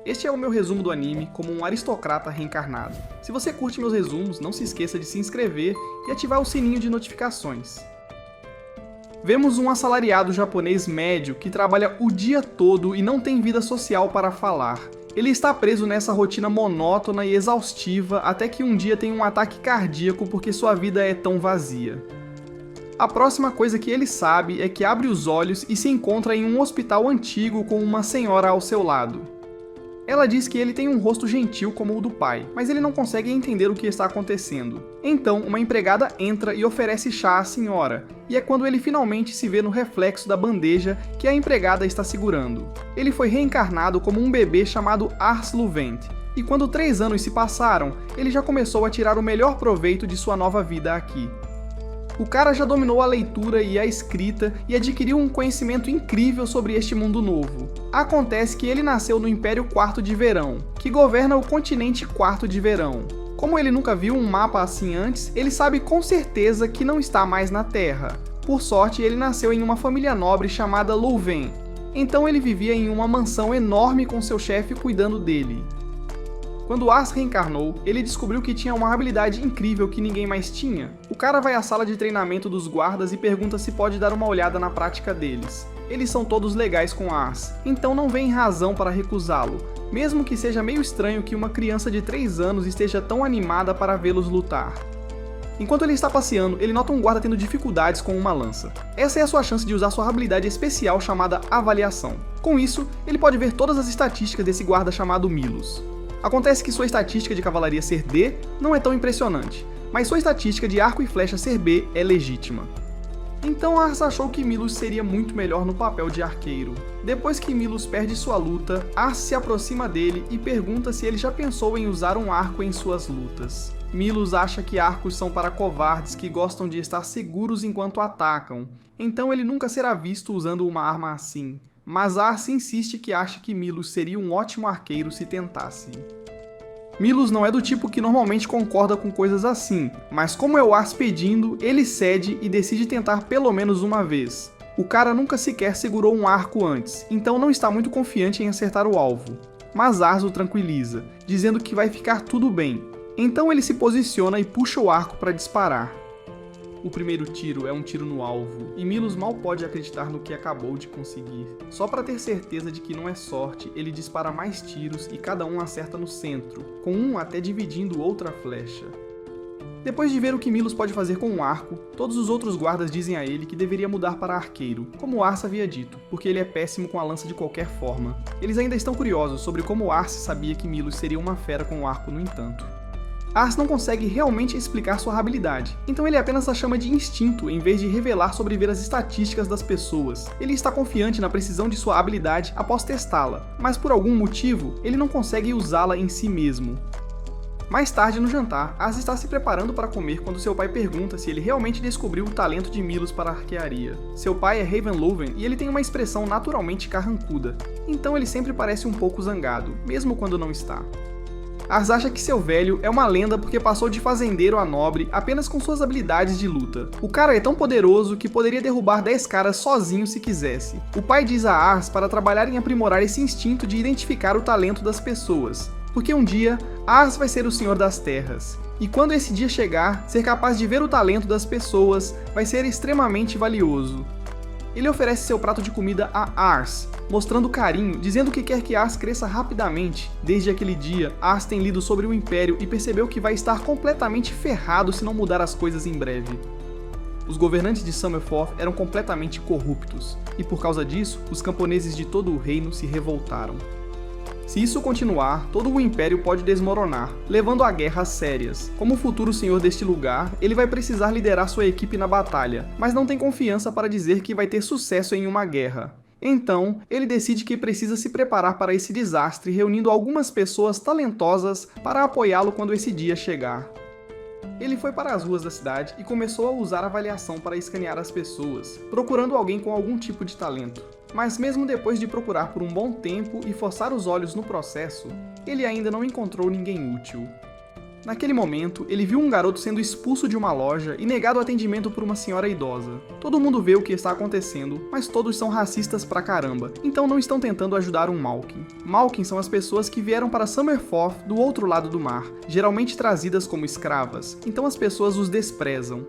Este é o meu resumo do anime como um aristocrata reencarnado. Se você curte meus resumos, não se esqueça de se inscrever e ativar o sininho de notificações. Vemos um assalariado japonês médio que trabalha o dia todo e não tem vida social para falar. Ele está preso nessa rotina monótona e exaustiva até que um dia tem um ataque cardíaco porque sua vida é tão vazia. A próxima coisa que ele sabe é que abre os olhos e se encontra em um hospital antigo com uma senhora ao seu lado. Ela diz que ele tem um rosto gentil como o do pai, mas ele não consegue entender o que está acontecendo. Então, uma empregada entra e oferece chá à senhora, e é quando ele finalmente se vê no reflexo da bandeja que a empregada está segurando. Ele foi reencarnado como um bebê chamado Ars Luvent, e quando 3 anos se passaram, ele já começou a tirar o melhor proveito de sua nova vida aqui. O cara já dominou a leitura e a escrita e adquiriu um conhecimento incrível sobre este mundo novo. Acontece que ele nasceu no Império Quarto de Verão, que governa o continente Quarto de Verão. Como ele nunca viu um mapa assim antes, ele sabe com certeza que não está mais na Terra. Por sorte, ele nasceu em uma família nobre chamada Louvain. Então ele vivia em uma mansão enorme com seu chefe cuidando dele. Quando Ars reencarnou, ele descobriu que tinha uma habilidade incrível que ninguém mais tinha. O cara vai à sala de treinamento dos guardas e pergunta se pode dar uma olhada na prática deles. Eles são todos legais com Ars, então não vem razão para recusá-lo, mesmo que seja meio estranho que uma criança de 3 anos esteja tão animada para vê-los lutar. Enquanto ele está passeando, ele nota um guarda tendo dificuldades com uma lança. Essa é a sua chance de usar sua habilidade especial chamada Avaliação. Com isso, ele pode ver todas as estatísticas desse guarda chamado Milos. Acontece que sua estatística de cavalaria ser D não é tão impressionante, mas sua estatística de arco e flecha ser B é legítima. Então Ars achou que Milos seria muito melhor no papel de arqueiro. Depois que Milos perde sua luta, Ars se aproxima dele e pergunta se ele já pensou em usar um arco em suas lutas. Milos acha que arcos são para covardes que gostam de estar seguros enquanto atacam, então ele nunca será visto usando uma arma assim. Mas Ars insiste que acha que Milos seria um ótimo arqueiro se tentasse. Milos não é do tipo que normalmente concorda com coisas assim, mas como é o Ars pedindo, ele cede e decide tentar pelo menos uma vez. O cara nunca sequer segurou um arco antes, então não está muito confiante em acertar o alvo. Mas Ars o tranquiliza, dizendo que vai ficar tudo bem. Então ele se posiciona e puxa o arco para disparar. O primeiro tiro é um tiro no alvo, e Milos mal pode acreditar no que acabou de conseguir. Só para ter certeza de que não é sorte, ele dispara mais tiros e cada um acerta no centro, com um até dividindo outra flecha. Depois de ver o que Milos pode fazer com um arco, todos os outros guardas dizem a ele que deveria mudar para arqueiro, como Ars havia dito, porque ele é péssimo com a lança de qualquer forma. Eles ainda estão curiosos sobre como Ars sabia que Milos seria uma fera com o arco, no entanto. Ars não consegue realmente explicar sua habilidade, então ele apenas a chama de instinto em vez de revelar sobre ver as estatísticas das pessoas. Ele está confiante na precisão de sua habilidade após testá-la, mas por algum motivo, ele não consegue usá-la em si mesmo. Mais tarde no jantar, Ars está se preparando para comer quando seu pai pergunta se ele realmente descobriu o talento de Milos para a arquearia. Seu pai é Raven Louvain e ele tem uma expressão naturalmente carrancuda, então ele sempre parece um pouco zangado, mesmo quando não está. Ars acha que seu velho é uma lenda porque passou de fazendeiro a nobre apenas com suas habilidades de luta. O cara é tão poderoso que poderia derrubar 10 caras sozinho se quisesse. O pai diz a Ars para trabalhar em aprimorar esse instinto de identificar o talento das pessoas, porque um dia Ars vai ser o senhor das terras. E quando esse dia chegar, ser capaz de ver o talento das pessoas vai ser extremamente valioso. Ele oferece seu prato de comida a Ars, mostrando carinho, dizendo que quer que Ars cresça rapidamente. Desde aquele dia, Ars tem lido sobre o Império e percebeu que vai estar completamente ferrado se não mudar as coisas em breve. Os governantes de Summerforth eram completamente corruptos, e por causa disso, os camponeses de todo o reino se revoltaram. Se isso continuar, todo o Império pode desmoronar, levando a guerras sérias. Como futuro senhor deste lugar, ele vai precisar liderar sua equipe na batalha, mas não tem confiança para dizer que vai ter sucesso em uma guerra. Então, ele decide que precisa se preparar para esse desastre, reunindo algumas pessoas talentosas para apoiá-lo quando esse dia chegar. Ele foi para as ruas da cidade e começou a usar a avaliação para escanear as pessoas, procurando alguém com algum tipo de talento. Mas mesmo depois de procurar por um bom tempo e forçar os olhos no processo, ele ainda não encontrou ninguém útil. Naquele momento, ele viu um garoto sendo expulso de uma loja e negado atendimento por uma senhora idosa. Todo mundo vê o que está acontecendo, mas todos são racistas pra caramba, então não estão tentando ajudar um Malkin. Malkin são as pessoas que vieram para Summerforth do outro lado do mar, geralmente trazidas como escravas, então as pessoas os desprezam.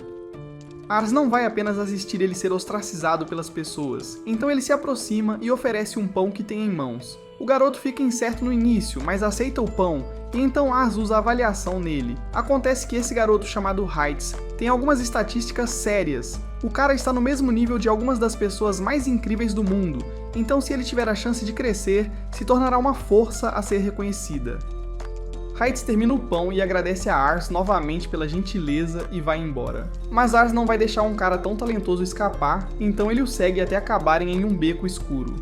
Ars não vai apenas assistir ele ser ostracizado pelas pessoas, então ele se aproxima e oferece um pão que tem em mãos. O garoto fica incerto no início, mas aceita o pão, e então Ars usa a avaliação nele. Acontece que esse garoto chamado Heights tem algumas estatísticas sérias. O cara está no mesmo nível de algumas das pessoas mais incríveis do mundo, então se ele tiver a chance de crescer, se tornará uma força a ser reconhecida. Heights termina o pão e agradece a Ars novamente pela gentileza e vai embora. Mas Ars não vai deixar um cara tão talentoso escapar, então ele o segue até acabarem em um beco escuro.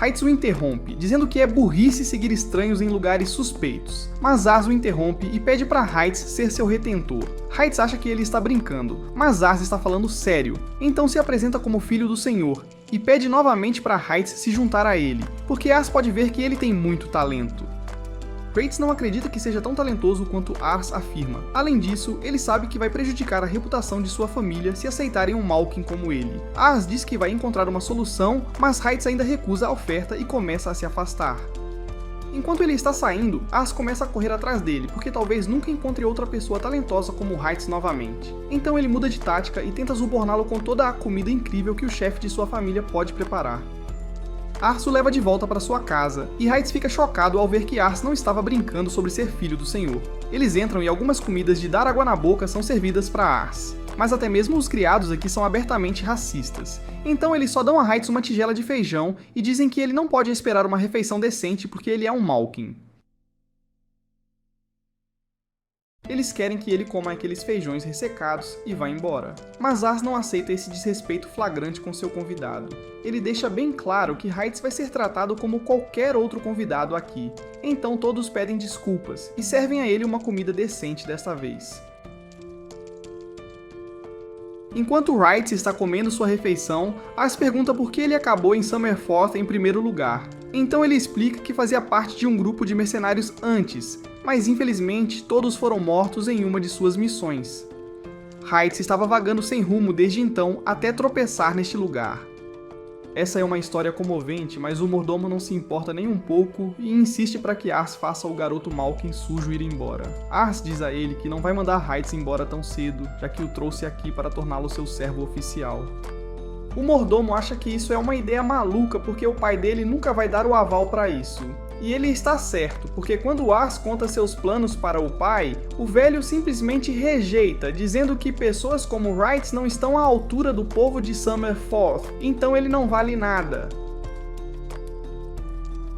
Heights o interrompe, dizendo que é burrice seguir estranhos em lugares suspeitos, mas Ars o interrompe e pede para Heights ser seu retentor. Heights acha que ele está brincando, mas Ars está falando sério, então se apresenta como filho do Senhor e pede novamente para Heights se juntar a ele, porque Ars pode ver que ele tem muito talento. Kratos não acredita que seja tão talentoso quanto Ars afirma. Além disso, ele sabe que vai prejudicar a reputação de sua família se aceitarem um Malkin como ele. Ars diz que vai encontrar uma solução, mas Heights ainda recusa a oferta e começa a se afastar. Enquanto ele está saindo, Ars começa a correr atrás dele, porque talvez nunca encontre outra pessoa talentosa como Heights novamente. Então ele muda de tática e tenta suborná-lo com toda a comida incrível que o chefe de sua família pode preparar. Ars o leva de volta para sua casa, e Heights fica chocado ao ver que Ars não estava brincando sobre ser filho do Senhor. Eles entram e algumas comidas de dar água na boca são servidas para Ars, mas até mesmo os criados aqui são abertamente racistas. Então eles só dão a Heights uma tigela de feijão e dizem que ele não pode esperar uma refeição decente porque ele é um Malkin. Eles querem que ele coma aqueles feijões ressecados e vá embora. Mas Ars não aceita esse desrespeito flagrante com seu convidado. Ele deixa bem claro que Heights vai ser tratado como qualquer outro convidado aqui. Então todos pedem desculpas e servem a ele uma comida decente desta vez. Enquanto Wright está comendo sua refeição, Ars pergunta por que ele acabou em Summerforth em primeiro lugar. Então ele explica que fazia parte de um grupo de mercenários antes, mas infelizmente todos foram mortos em uma de suas missões. Heights estava vagando sem rumo desde então até tropeçar neste lugar. Essa é uma história comovente, mas o mordomo não se importa nem um pouco e insiste para que Ars faça o garoto Malkin sujo ir embora. Ars diz a ele que não vai mandar Heights embora tão cedo, já que o trouxe aqui para torná-lo seu servo oficial. O mordomo acha que isso é uma ideia maluca porque o pai dele nunca vai dar o aval para isso. E ele está certo, porque quando Ars conta seus planos para o pai, o velho simplesmente rejeita, dizendo que pessoas como Wright não estão à altura do povo de Summerforth, então ele não vale nada.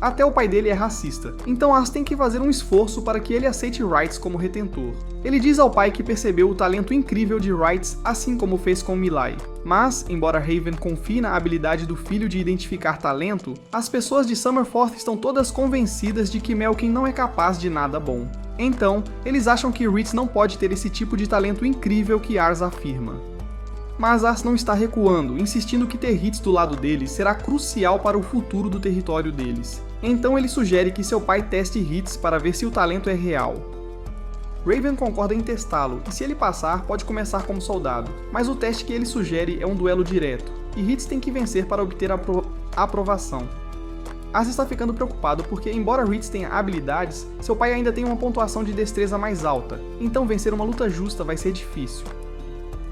Até o pai dele é racista, então Ars tem que fazer um esforço para que ele aceite Wright como retentor. Ele diz ao pai que percebeu o talento incrível de Wright, assim como fez com Milai. Mas, embora Raven confie na habilidade do filho de identificar talento, as pessoas de Summerforth estão todas convencidas de que Malkin não é capaz de nada bom. Então, eles acham que Wright não pode ter esse tipo de talento incrível que Ars afirma. Mas Ars não está recuando, insistindo que ter Hitz do lado deles será crucial para o futuro do território deles. Então ele sugere que seu pai teste Hitz para ver se o talento é real. Raven concorda em testá-lo, e se ele passar, pode começar como soldado, mas o teste que ele sugere é um duelo direto, e Hitz tem que vencer para obter a aprovação. Ars está ficando preocupado porque, embora Hitz tenha habilidades, seu pai ainda tem uma pontuação de destreza mais alta, então vencer uma luta justa vai ser difícil.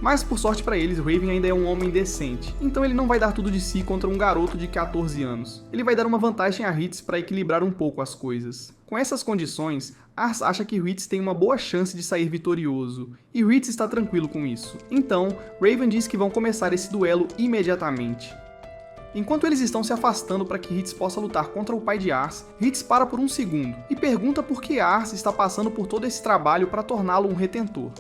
Mas por sorte para eles, Raven ainda é um homem decente, então ele não vai dar tudo de si contra um garoto de 14 anos. Ele vai dar uma vantagem a Hitz para equilibrar um pouco as coisas. Com essas condições, Ars acha que Hitz tem uma boa chance de sair vitorioso, e Hitz está tranquilo com isso. Então, Raven diz que vão começar esse duelo imediatamente. Enquanto eles estão se afastando para que Hitz possa lutar contra o pai de Ars, Hitz para por um segundo e pergunta por que Ars está passando por todo esse trabalho para torná-lo um retentor.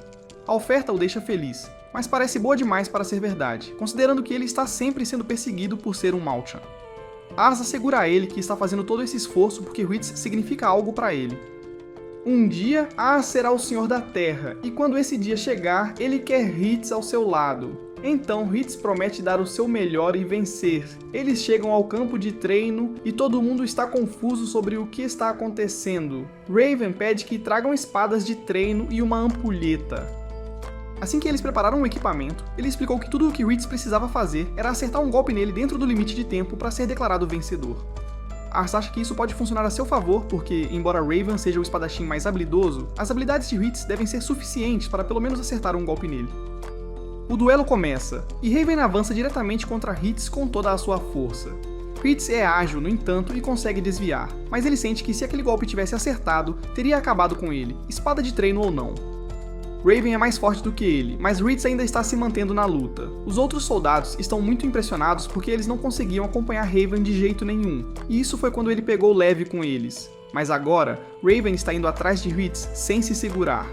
A oferta o deixa feliz, mas parece boa demais para ser verdade, considerando que ele está sempre sendo perseguido por ser um Malchan. Ars assegura a ele que está fazendo todo esse esforço porque Hitz significa algo para ele. Um dia, Ars será o senhor da terra, e quando esse dia chegar, ele quer Hitz ao seu lado. Então Hitz promete dar o seu melhor e vencer. Eles chegam ao campo de treino e todo mundo está confuso sobre o que está acontecendo. Raven pede que tragam espadas de treino e uma ampulheta. Assim que eles prepararam o equipamento, ele explicou que tudo o que Hitz precisava fazer era acertar um golpe nele dentro do limite de tempo para ser declarado vencedor. Ars acha que isso pode funcionar a seu favor, porque, embora Raven seja o espadachim mais habilidoso, as habilidades de Hitz devem ser suficientes para pelo menos acertar um golpe nele. O duelo começa, e Raven avança diretamente contra Hitz com toda a sua força. Hitz é ágil, no entanto, e consegue desviar, mas ele sente que se aquele golpe tivesse acertado, teria acabado com ele, espada de treino ou não. Raven é mais forte do que ele, mas Hitz ainda está se mantendo na luta. Os outros soldados estão muito impressionados porque eles não conseguiam acompanhar Raven de jeito nenhum, e isso foi quando ele pegou leve com eles. Mas agora, Raven está indo atrás de Hitz sem se segurar.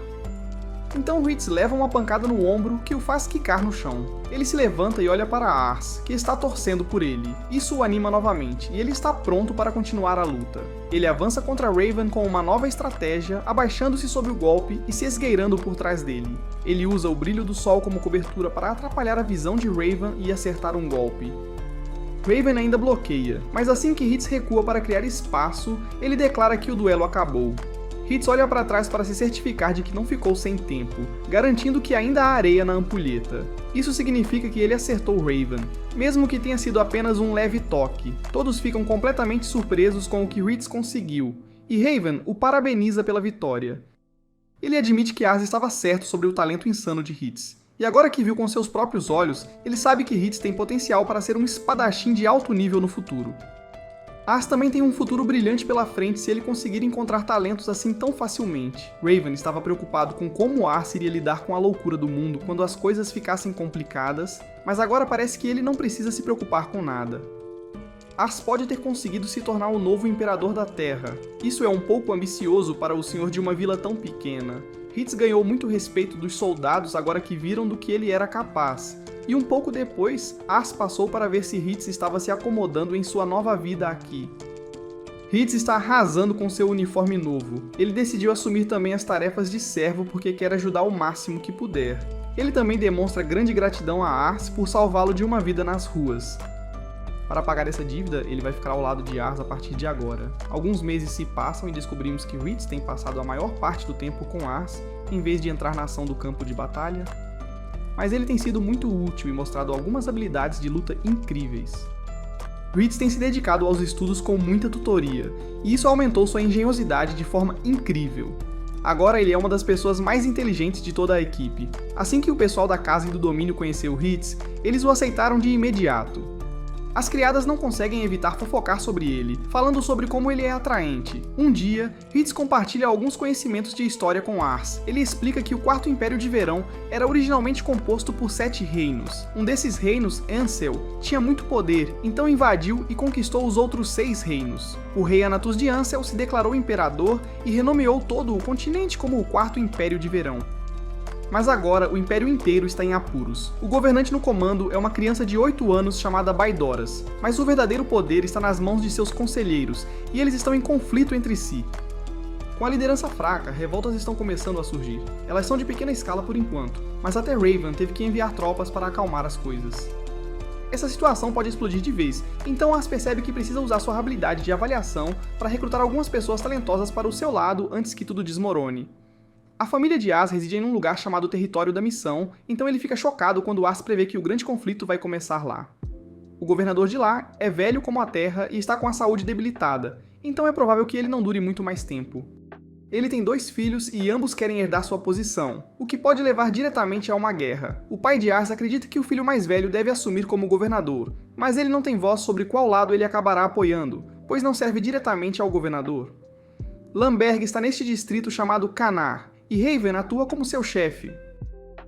Então Hitz leva uma pancada no ombro que o faz quicar no chão. Ele se levanta e olha para Ars, que está torcendo por ele. Isso o anima novamente, e ele está pronto para continuar a luta. Ele avança contra Raven com uma nova estratégia, abaixando-se sobre o golpe e se esgueirando por trás dele. Ele usa o brilho do sol como cobertura para atrapalhar a visão de Raven e acertar um golpe. Raven ainda bloqueia, mas assim que Hitz recua para criar espaço, ele declara que o duelo acabou. Hitz olha para trás para se certificar de que não ficou sem tempo, garantindo que ainda há areia na ampulheta. Isso significa que ele acertou Raven, mesmo que tenha sido apenas um leve toque. Todos ficam completamente surpresos com o que Hitz conseguiu, e Raven o parabeniza pela vitória. Ele admite que Ars estava certo sobre o talento insano de Hitz, e agora que viu com seus próprios olhos, ele sabe que Hitz tem potencial para ser um espadachim de alto nível no futuro. Ars também tem um futuro brilhante pela frente se ele conseguir encontrar talentos assim tão facilmente. Raven estava preocupado com como Ars iria lidar com a loucura do mundo quando as coisas ficassem complicadas, mas agora parece que ele não precisa se preocupar com nada. Ars pode ter conseguido se tornar o novo imperador da Terra. Isso é um pouco ambicioso para o senhor de uma vila tão pequena. Hitz ganhou muito respeito dos soldados agora que viram do que ele era capaz. E um pouco depois, Ars passou para ver se Hitz estava se acomodando em sua nova vida aqui. Hitz está arrasando com seu uniforme novo. Ele decidiu assumir também as tarefas de servo porque quer ajudar o máximo que puder. Ele também demonstra grande gratidão a Ars por salvá-lo de uma vida nas ruas. Para pagar essa dívida, ele vai ficar ao lado de Ars a partir de agora. Alguns meses se passam e descobrimos que Hitz tem passado a maior parte do tempo com Ars, em vez de entrar na ação do campo de batalha. Mas ele tem sido muito útil e mostrado algumas habilidades de luta incríveis. Hitz tem se dedicado aos estudos com muita tutoria, e isso aumentou sua engenhosidade de forma incrível. Agora ele é uma das pessoas mais inteligentes de toda a equipe. Assim que o pessoal da casa e do domínio conheceu Hitz, eles o aceitaram de imediato. As criadas não conseguem evitar fofocar sobre ele, falando sobre como ele é atraente. Um dia, Hitz compartilha alguns conhecimentos de história com Ars. Ele explica que o Quarto Império de Verão era originalmente composto por 7 reinos. Um desses reinos, Ansel, tinha muito poder, então invadiu e conquistou os outros 6 reinos. O rei Anatus de Ansel se declarou imperador e renomeou todo o continente como o Quarto Império de Verão. Mas agora o Império inteiro está em apuros. O governante no comando é uma criança de 8 anos chamada Baidoras, mas o verdadeiro poder está nas mãos de seus conselheiros, e eles estão em conflito entre si. Com a liderança fraca, revoltas estão começando a surgir. Elas são de pequena escala por enquanto, mas até Raven teve que enviar tropas para acalmar as coisas. Essa situação pode explodir de vez, então Ars percebe que precisa usar sua habilidade de avaliação para recrutar algumas pessoas talentosas para o seu lado antes que tudo desmorone. A família de Ars reside em um lugar chamado Território da Missão, então ele fica chocado quando Ars prevê que o grande conflito vai começar lá. O governador de lá é velho como a terra e está com a saúde debilitada, então é provável que ele não dure muito mais tempo. Ele tem 2 filhos e ambos querem herdar sua posição, o que pode levar diretamente a uma guerra. O pai de Ars acredita que o filho mais velho deve assumir como governador, mas ele não tem voz sobre qual lado ele acabará apoiando, pois não serve diretamente ao governador. Lamberg está neste distrito chamado Canar, e Raven atua como seu chefe.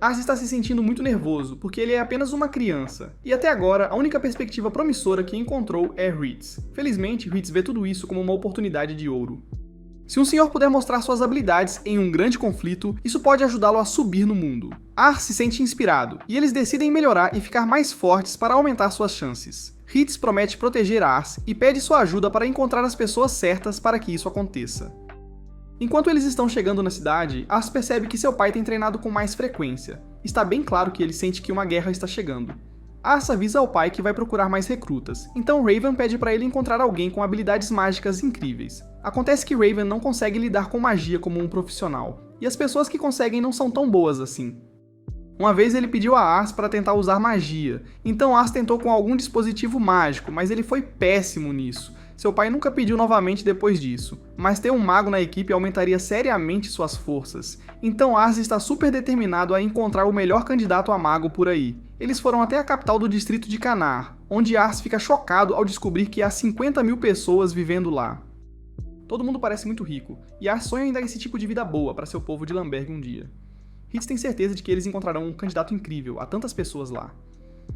Ars está se sentindo muito nervoso, porque ele é apenas uma criança, e até agora a única perspectiva promissora que encontrou é Hitz. Felizmente, Hitz vê tudo isso como uma oportunidade de ouro. Se um senhor puder mostrar suas habilidades em um grande conflito, isso pode ajudá-lo a subir no mundo. Ars se sente inspirado, e eles decidem melhorar e ficar mais fortes para aumentar suas chances. Hitz promete proteger Ars e pede sua ajuda para encontrar as pessoas certas para que isso aconteça. Enquanto eles estão chegando na cidade, Ars percebe que seu pai tem treinado com mais frequência. Está bem claro que ele sente que uma guerra está chegando. Ars avisa ao pai que vai procurar mais recrutas, então Raven pede para ele encontrar alguém com habilidades mágicas incríveis. Acontece que Raven não consegue lidar com magia como um profissional, e as pessoas que conseguem não são tão boas assim. Uma vez ele pediu a Ars para tentar usar magia, então Ars tentou com algum dispositivo mágico, mas ele foi péssimo nisso. Seu pai nunca pediu novamente depois disso, mas ter um mago na equipe aumentaria seriamente suas forças, então Ars está super determinado a encontrar o melhor candidato a mago por aí. Eles foram até a capital do distrito de Canar, onde Ars fica chocado ao descobrir que há 50 mil pessoas vivendo lá. Todo mundo parece muito rico, e Ars sonha em dar esse tipo de vida boa para seu povo de Lamberg um dia. Hitz tem certeza de que eles encontrarão um candidato incrível a tantas pessoas lá.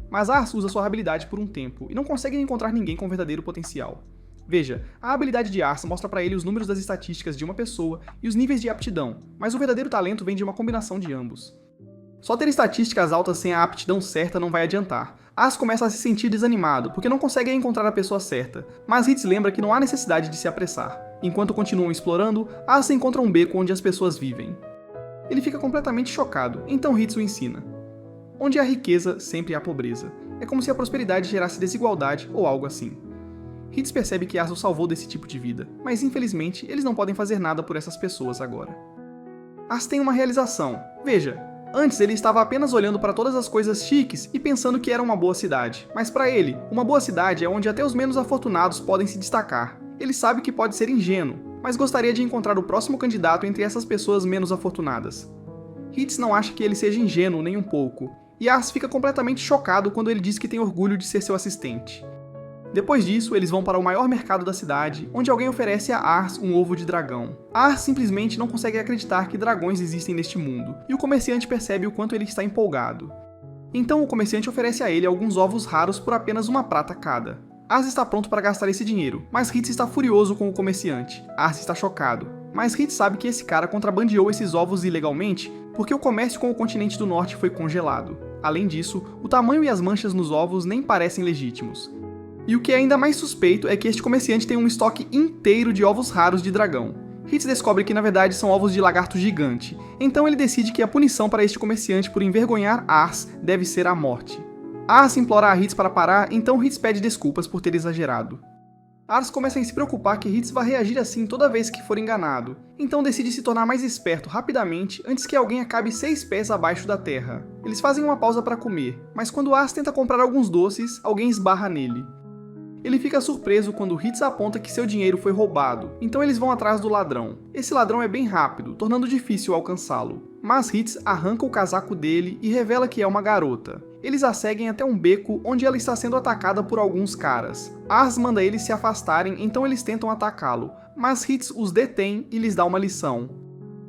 Mas Ars usa sua habilidade por um tempo, e não consegue encontrar ninguém com verdadeiro potencial. Veja, a habilidade de Ars mostra para ele os números das estatísticas de uma pessoa e os níveis de aptidão, mas o verdadeiro talento vem de uma combinação de ambos. Só ter estatísticas altas sem a aptidão certa não vai adiantar. Ars começa a se sentir desanimado, porque não consegue encontrar a pessoa certa, mas Hitz lembra que não há necessidade de se apressar. Enquanto continuam explorando, Ars encontra um beco onde as pessoas vivem. Ele fica completamente chocado, então Hitz o ensina. Onde há riqueza, sempre há pobreza. É como se a prosperidade gerasse desigualdade ou algo assim. Hitz percebe que Ars o salvou desse tipo de vida, mas infelizmente eles não podem fazer nada por essas pessoas agora. Ars tem uma realização. Veja, antes ele estava apenas olhando para todas as coisas chiques e pensando que era uma boa cidade, mas para ele, uma boa cidade é onde até os menos afortunados podem se destacar. Ele sabe que pode ser ingênuo, mas gostaria de encontrar o próximo candidato entre essas pessoas menos afortunadas. Hitz não acha que ele seja ingênuo nem um pouco, e Ars fica completamente chocado quando ele diz que tem orgulho de ser seu assistente. Depois disso, eles vão para o maior mercado da cidade, onde alguém oferece a Ars um ovo de dragão. Ars simplesmente não consegue acreditar que dragões existem neste mundo, e o comerciante percebe o quanto ele está empolgado. Então o comerciante oferece a ele alguns ovos raros por apenas 1 prata cada. Ars está pronto para gastar esse dinheiro, mas Hitz está furioso com o comerciante. Ars está chocado, mas Hitz sabe que esse cara contrabandeou esses ovos ilegalmente porque o comércio com o continente do norte foi congelado. Além disso, o tamanho e as manchas nos ovos nem parecem legítimos. E o que é ainda mais suspeito é que este comerciante tem um estoque inteiro de ovos raros de dragão. Hitz descobre que na verdade são ovos de lagarto gigante, então ele decide que a punição para este comerciante por envergonhar Ars deve ser a morte. Ars implora a Hitz para parar, então Hitz pede desculpas por ter exagerado. Ars começa a se preocupar que Hitz vai reagir assim toda vez que for enganado, então decide se tornar mais esperto rapidamente antes que alguém acabe 6 pés abaixo da terra. Eles fazem uma pausa para comer, mas quando Ars tenta comprar alguns doces, alguém esbarra nele. Ele fica surpreso quando Hitz aponta que seu dinheiro foi roubado, então eles vão atrás do ladrão. Esse ladrão é bem rápido, tornando difícil alcançá-lo. Mas Hitz arranca o casaco dele e revela que é uma garota. Eles a seguem até um beco onde ela está sendo atacada por alguns caras. Ars manda eles se afastarem, então eles tentam atacá-lo, mas Hitz os detém e lhes dá uma lição.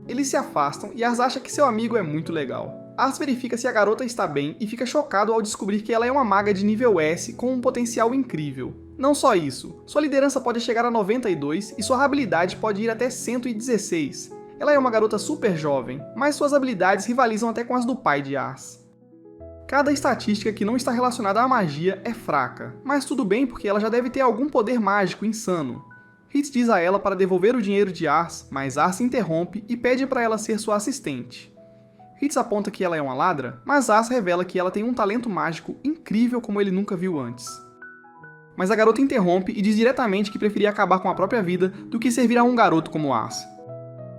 Eles se afastam e Ars acha que seu amigo é muito legal. Ars verifica se a garota está bem e fica chocado ao descobrir que ela é uma maga de nível S com um potencial incrível. Não só isso, sua liderança pode chegar a 92 e sua habilidade pode ir até 116. Ela é uma garota super jovem, mas suas habilidades rivalizam até com as do pai de Ars. Cada estatística que não está relacionada à magia é fraca, mas tudo bem porque ela já deve ter algum poder mágico insano. Hitz diz a ela para devolver o dinheiro de Ars, mas Ars se interrompe e pede para ela ser sua assistente. Hitz aponta que ela é uma ladra, mas Ars revela que ela tem um talento mágico incrível como ele nunca viu antes. Mas a garota interrompe e diz diretamente que preferia acabar com a própria vida do que servir a um garoto como Ars.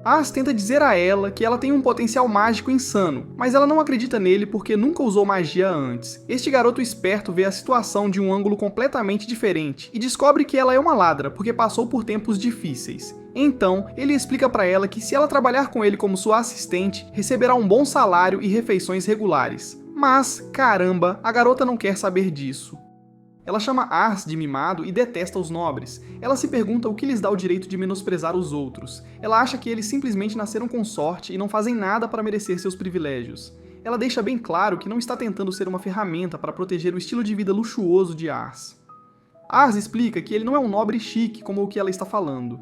Ars tenta dizer a ela que ela tem um potencial mágico insano, mas ela não acredita nele porque nunca usou magia antes. Este garoto esperto vê a situação de um ângulo completamente diferente e descobre que ela é uma ladra porque passou por tempos difíceis. Então, ele explica para ela que se ela trabalhar com ele como sua assistente, receberá um bom salário e refeições regulares. Mas, caramba, a garota não quer saber disso. Ela chama Ars de mimado e detesta os nobres. Ela se pergunta o que lhes dá o direito de menosprezar os outros. Ela acha que eles simplesmente nasceram com sorte e não fazem nada para merecer seus privilégios. Ela deixa bem claro que não está tentando ser uma ferramenta para proteger o estilo de vida luxuoso de Ars. Ars explica que ele não é um nobre chique como o que ela está falando.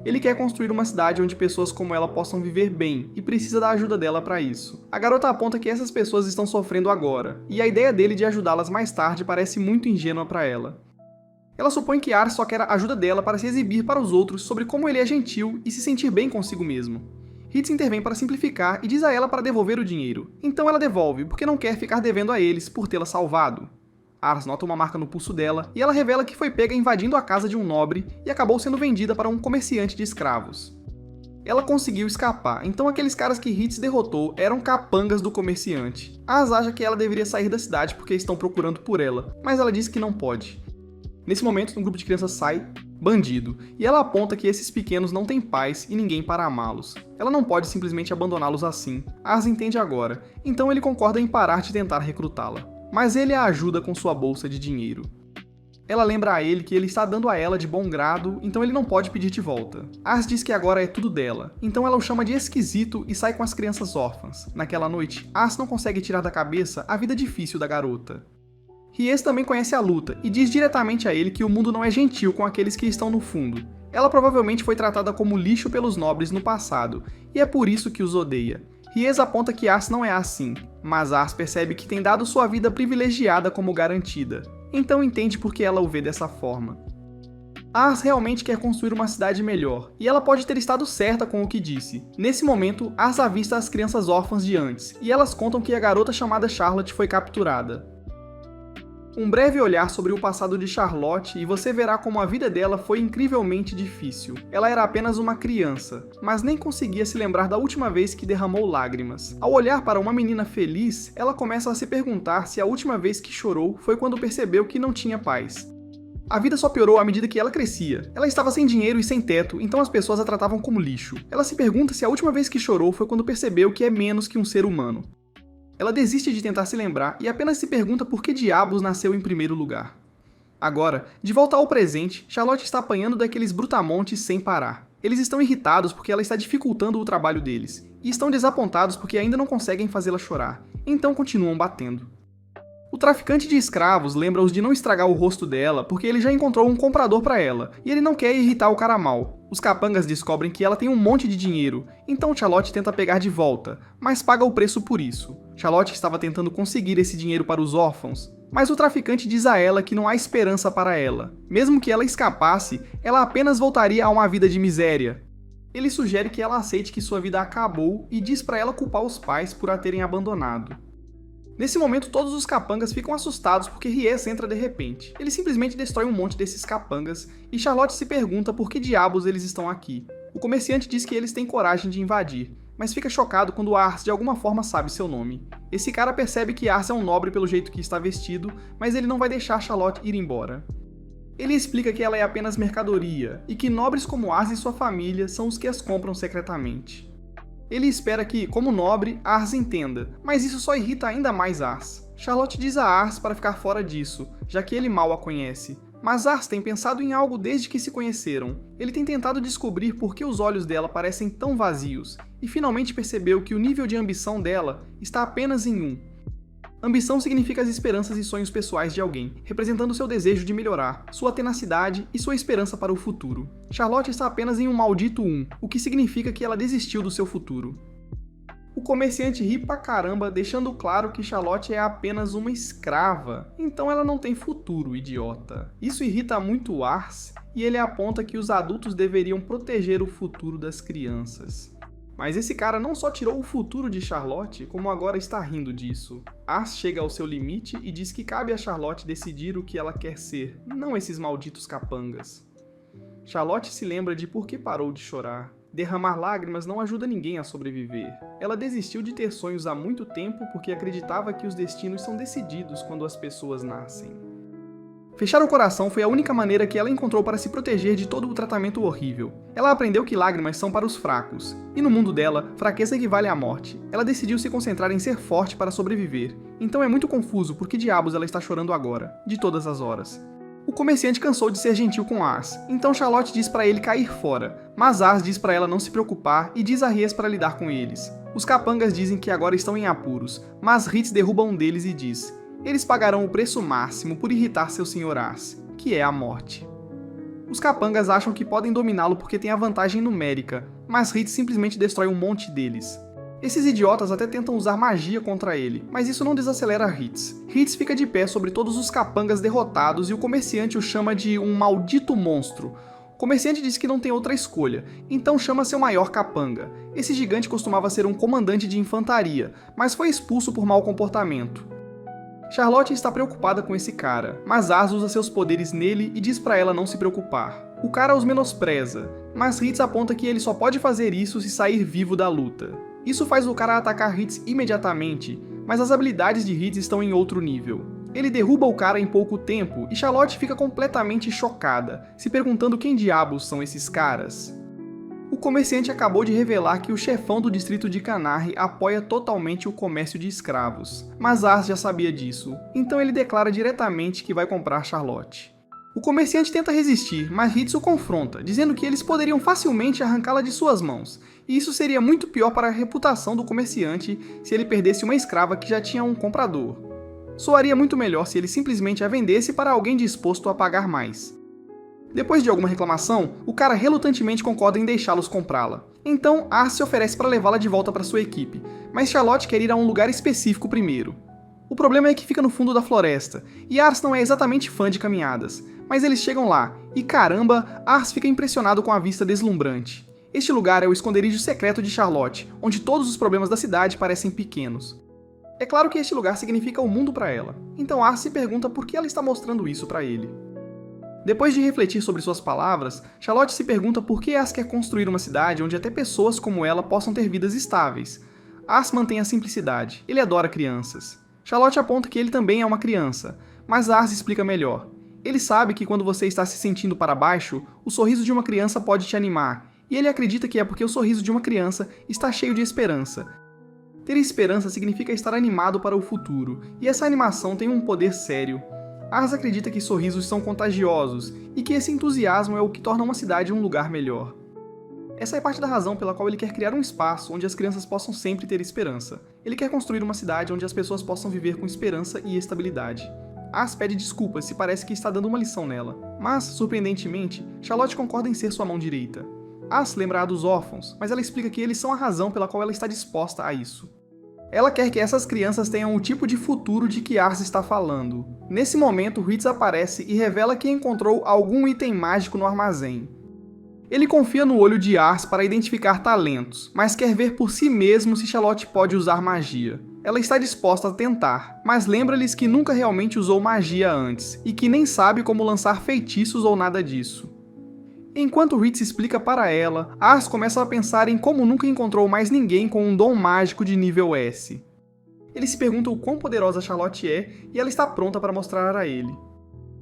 Ele quer construir uma cidade onde pessoas como ela possam viver bem e precisa da ajuda dela para isso. A garota aponta que essas pessoas estão sofrendo agora, e a ideia dele de ajudá-las mais tarde parece muito ingênua para ela. Ela supõe que Ars só quer a ajuda dela para se exibir para os outros sobre como ele é gentil e se sentir bem consigo mesmo. Hitz intervém para simplificar e diz a ela para devolver o dinheiro. Então ela devolve, porque não quer ficar devendo a eles por tê-la salvado. Ars nota uma marca no pulso dela e ela revela que foi pega invadindo a casa de um nobre e acabou sendo vendida para um comerciante de escravos. Ela conseguiu escapar, então aqueles caras que Hitz derrotou eram capangas do comerciante. Ars acha que ela deveria sair da cidade porque estão procurando por ela, mas ela diz que não pode. Nesse momento, um grupo de crianças sai, bandido, e ela aponta que esses pequenos não têm pais e ninguém para amá-los. Ela não pode simplesmente abandoná-los assim. Ars entende agora, então ele concorda em parar de tentar recrutá-la. Mas ele a ajuda com sua bolsa de dinheiro. Ela lembra a ele que ele está dando a ela de bom grado, então ele não pode pedir de volta. Ars diz que agora é tudo dela, então ela o chama de esquisito e sai com as crianças órfãs. Naquela noite, Ars não consegue tirar da cabeça a vida difícil da garota. Ries também conhece a luta e diz diretamente a ele que o mundo não é gentil com aqueles que estão no fundo. Ela provavelmente foi tratada como lixo pelos nobres no passado, e é por isso que os odeia. Ries aponta que Ars não é assim, mas Ars percebe que tem dado sua vida privilegiada como garantida, então entende por que ela o vê dessa forma. Ars realmente quer construir uma cidade melhor, e ela pode ter estado certa com o que disse. Nesse momento, Ars avista as crianças órfãs de antes, e elas contam que a garota chamada Charlotte foi capturada. Um breve olhar sobre o passado de Charlotte e você verá como a vida dela foi incrivelmente difícil. Ela era apenas uma criança, mas nem conseguia se lembrar da última vez que derramou lágrimas. Ao olhar para uma menina feliz, ela começa a se perguntar se a última vez que chorou foi quando percebeu que não tinha pais. A vida só piorou à medida que ela crescia. Ela estava sem dinheiro e sem teto, então as pessoas a tratavam como lixo. Ela se pergunta se a última vez que chorou foi quando percebeu que é menos que um ser humano. Ela desiste de tentar se lembrar e apenas se pergunta por que diabos nasceu em primeiro lugar. Agora, de volta ao presente, Charlotte está apanhando daqueles brutamontes sem parar. Eles estão irritados porque ela está dificultando o trabalho deles, e estão desapontados porque ainda não conseguem fazê-la chorar, então continuam batendo. O traficante de escravos lembra-os de não estragar o rosto dela porque ele já encontrou um comprador para ela, e ele não quer irritar o cara mal. Os capangas descobrem que ela tem um monte de dinheiro, então Charlotte tenta pegar de volta, mas paga o preço por isso. Charlotte estava tentando conseguir esse dinheiro para os órfãos, mas o traficante diz a ela que não há esperança para ela. Mesmo que ela escapasse, ela apenas voltaria a uma vida de miséria. Ele sugere que ela aceite que sua vida acabou e diz para ela culpar os pais por a terem abandonado. Nesse momento, todos os capangas ficam assustados porque Ries entra de repente. Ele simplesmente destrói um monte desses capangas e Charlotte se pergunta por que diabos eles estão aqui. O comerciante diz que eles têm coragem de invadir, mas fica chocado quando Ars de alguma forma sabe seu nome. Esse cara percebe que Ars é um nobre pelo jeito que está vestido, mas ele não vai deixar Charlotte ir embora. Ele explica que ela é apenas mercadoria e que nobres como Ars e sua família são os que as compram secretamente. Ele espera que, como nobre, Ars entenda, mas isso só irrita ainda mais Ars. Charlotte diz a Ars para ficar fora disso, já que ele mal a conhece. Mas Ars tem pensado em algo desde que se conheceram. Ele tem tentado descobrir por que os olhos dela parecem tão vazios, e finalmente percebeu que o nível de ambição dela está apenas em 1. Ambição significa as esperanças e sonhos pessoais de alguém, representando seu desejo de melhorar, sua tenacidade e sua esperança para o futuro. Charlotte está apenas em um maldito 1, o que significa que ela desistiu do seu futuro. O comerciante ri pra caramba, deixando claro que Charlotte é apenas uma escrava, então ela não tem futuro, idiota. Isso irrita muito Ars, e ele aponta que os adultos deveriam proteger o futuro das crianças. Mas esse cara não só tirou o futuro de Charlotte, como agora está rindo disso. Ars chega ao seu limite e diz que cabe a Charlotte decidir o que ela quer ser, não esses malditos capangas. Charlotte se lembra de por que parou de chorar. Derramar lágrimas não ajuda ninguém a sobreviver. Ela desistiu de ter sonhos há muito tempo porque acreditava que os destinos são decididos quando as pessoas nascem. Fechar o coração foi a única maneira que ela encontrou para se proteger de todo o tratamento horrível. Ela aprendeu que lágrimas são para os fracos, e no mundo dela, fraqueza equivale à morte. Ela decidiu se concentrar em ser forte para sobreviver, então é muito confuso por que diabos ela está chorando agora, de todas as horas. O comerciante cansou de ser gentil com Ars, então Charlotte diz para ele cair fora, mas Ars diz para ela não se preocupar e diz a Ries para lidar com eles. Os capangas dizem que agora estão em apuros, mas Ritz derruba um deles e diz: eles pagarão o preço máximo por irritar seu Sr. Ars, que é a morte. Os capangas acham que podem dominá-lo porque tem a vantagem numérica, mas Ritz simplesmente destrói um monte deles. Esses idiotas até tentam usar magia contra ele, mas isso não desacelera Hitz. Hitz fica de pé sobre todos os capangas derrotados e o comerciante o chama de um maldito monstro. O comerciante diz que não tem outra escolha, então chama seu maior capanga. Esse gigante costumava ser um comandante de infantaria, mas foi expulso por mau comportamento. Charlotte está preocupada com esse cara, mas Ars usa seus poderes nele e diz pra ela não se preocupar. O cara os menospreza, mas Hitz aponta que ele só pode fazer isso se sair vivo da luta. Isso faz o cara atacar Hitz imediatamente, mas as habilidades de Hitz estão em outro nível. Ele derruba o cara em pouco tempo e Charlotte fica completamente chocada, se perguntando quem diabos são esses caras. O comerciante acabou de revelar que o chefão do distrito de Canarre apoia totalmente o comércio de escravos, mas Ars já sabia disso, então ele declara diretamente que vai comprar Charlotte. O comerciante tenta resistir, mas Hitz o confronta, dizendo que eles poderiam facilmente arrancá-la de suas mãos, e isso seria muito pior para a reputação do comerciante se ele perdesse uma escrava que já tinha um comprador. Soaria muito melhor se ele simplesmente a vendesse para alguém disposto a pagar mais. Depois de alguma reclamação, o cara relutantemente concorda em deixá-los comprá-la. Então, Ars se oferece para levá-la de volta para sua equipe, mas Charlotte quer ir a um lugar específico primeiro. O problema é que fica no fundo da floresta, e Ars não é exatamente fã de caminhadas, mas eles chegam lá, e caramba, Ars fica impressionado com a vista deslumbrante. Este lugar é o esconderijo secreto de Charlotte, onde todos os problemas da cidade parecem pequenos. É claro que este lugar significa o mundo para ela, então Ars se pergunta por que ela está mostrando isso para ele. Depois de refletir sobre suas palavras, Charlotte se pergunta por que Ars quer construir uma cidade onde até pessoas como ela possam ter vidas estáveis. Ars mantém a simplicidade, ele adora crianças. Charlotte aponta que ele também é uma criança, mas Ars explica melhor. Ele sabe que quando você está se sentindo para baixo, o sorriso de uma criança pode te animar, e ele acredita que é porque o sorriso de uma criança está cheio de esperança. Ter esperança significa estar animado para o futuro, e essa animação tem um poder sério. Ars acredita que sorrisos são contagiosos, e que esse entusiasmo é o que torna uma cidade um lugar melhor. Essa é parte da razão pela qual ele quer criar um espaço onde as crianças possam sempre ter esperança. Ele quer construir uma cidade onde as pessoas possam viver com esperança e estabilidade. Ars pede desculpas se parece que está dando uma lição nela, mas, surpreendentemente, Charlotte concorda em ser sua mão direita. Ars lembra-a dos órfãos, mas ela explica que eles são a razão pela qual ela está disposta a isso. Ela quer que essas crianças tenham o tipo de futuro de que Ars está falando. Nesse momento, Hitz aparece e revela que encontrou algum item mágico no armazém. Ele confia no olho de Ars para identificar talentos, mas quer ver por si mesmo se Charlotte pode usar magia. Ela está disposta a tentar, mas lembra-lhes que nunca realmente usou magia antes, e que nem sabe como lançar feitiços ou nada disso. Enquanto Hitz explica para ela, Ars começa a pensar em como nunca encontrou mais ninguém com um dom mágico de nível S. Ele se pergunta o quão poderosa Charlotte é, e ela está pronta para mostrar a ele.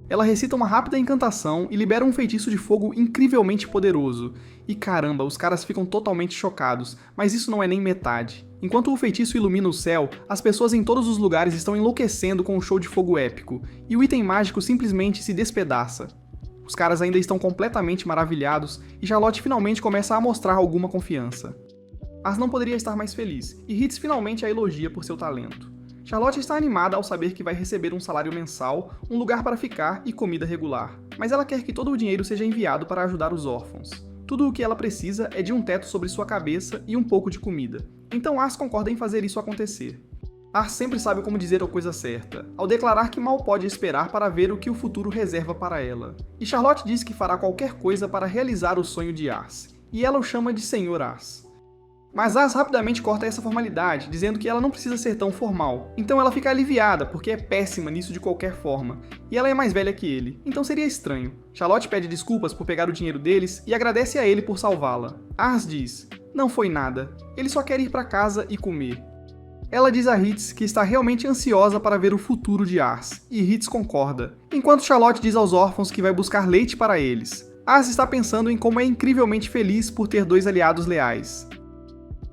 Ela recita uma rápida encantação e libera um feitiço de fogo incrivelmente poderoso. E caramba, os caras ficam totalmente chocados, mas isso não é nem metade. Enquanto o feitiço ilumina o céu, as pessoas em todos os lugares estão enlouquecendo com o show de fogo épico, e o item mágico simplesmente se despedaça. Os caras ainda estão completamente maravilhados, e Charlotte finalmente começa a mostrar alguma confiança. Ars não poderia estar mais feliz, e Hitz finalmente a elogia por seu talento. Charlotte está animada ao saber que vai receber um salário mensal, um lugar para ficar e comida regular, mas ela quer que todo o dinheiro seja enviado para ajudar os órfãos. Tudo o que ela precisa é de um teto sobre sua cabeça e um pouco de comida, então Ars concorda em fazer isso acontecer. Ars sempre sabe como dizer a coisa certa, ao declarar que mal pode esperar para ver o que o futuro reserva para ela. E Charlotte diz que fará qualquer coisa para realizar o sonho de Ars, e ela o chama de Senhor Ars. Mas Ars rapidamente corta essa formalidade, dizendo que ela não precisa ser tão formal. Então ela fica aliviada, porque é péssima nisso de qualquer forma, e ela é mais velha que ele, então seria estranho. Charlotte pede desculpas por pegar o dinheiro deles e agradece a ele por salvá-la. Ars diz, não foi nada, ele só quer ir para casa e comer. Ela diz a Hitz que está realmente ansiosa para ver o futuro de Ars, e Hitz concorda, enquanto Charlotte diz aos órfãos que vai buscar leite para eles. Ars está pensando em como é incrivelmente feliz por ter dois aliados leais.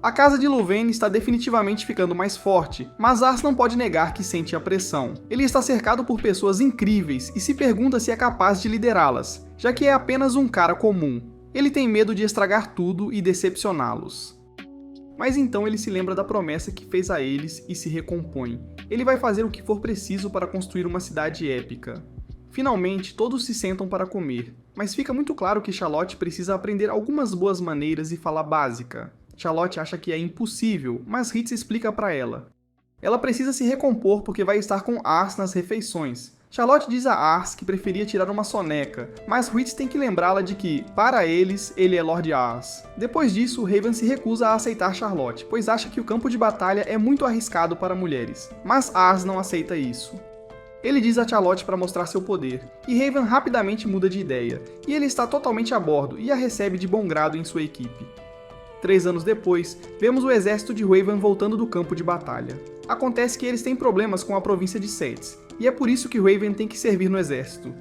A casa de Louvain está definitivamente ficando mais forte, mas Ars não pode negar que sente a pressão. Ele está cercado por pessoas incríveis e se pergunta se é capaz de liderá-las, já que é apenas um cara comum. Ele tem medo de estragar tudo e decepcioná-los. Mas então ele se lembra da promessa que fez a eles e se recompõe. Ele vai fazer o que for preciso para construir uma cidade épica. Finalmente, todos se sentam para comer, mas fica muito claro que Charlotte precisa aprender algumas boas maneiras e fala básica. Charlotte acha que é impossível, mas Hitz explica para ela. Ela precisa se recompor porque vai estar com Ars nas refeições. Charlotte diz a Ars que preferia tirar uma soneca, mas Hitz tem que lembrá-la de que, para eles, ele é Lord Ars. Depois disso, Raven se recusa a aceitar Charlotte, pois acha que o campo de batalha é muito arriscado para mulheres, mas Ars não aceita isso. Ele diz a Charlotte para mostrar seu poder, e Raven rapidamente muda de ideia, e ele está totalmente a bordo e a recebe de bom grado em sua equipe. 3 anos depois, vemos o exército de Raven voltando do campo de batalha. Acontece que eles têm problemas com a província de Setz, e é por isso que Raven tem que servir no exército.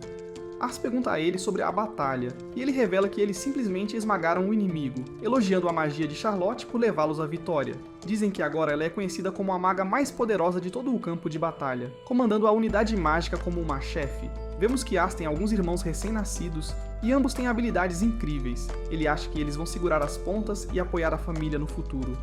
Ars pergunta a ele sobre a batalha, e ele revela que eles simplesmente esmagaram o inimigo, elogiando a magia de Charlotte por levá-los à vitória. Dizem que agora ela é conhecida como a maga mais poderosa de todo o campo de batalha, comandando a unidade mágica como uma chefe. Vemos que Ars tem alguns irmãos recém-nascidos, e ambos têm habilidades incríveis. Ele acha que eles vão segurar as pontas e apoiar a família no futuro.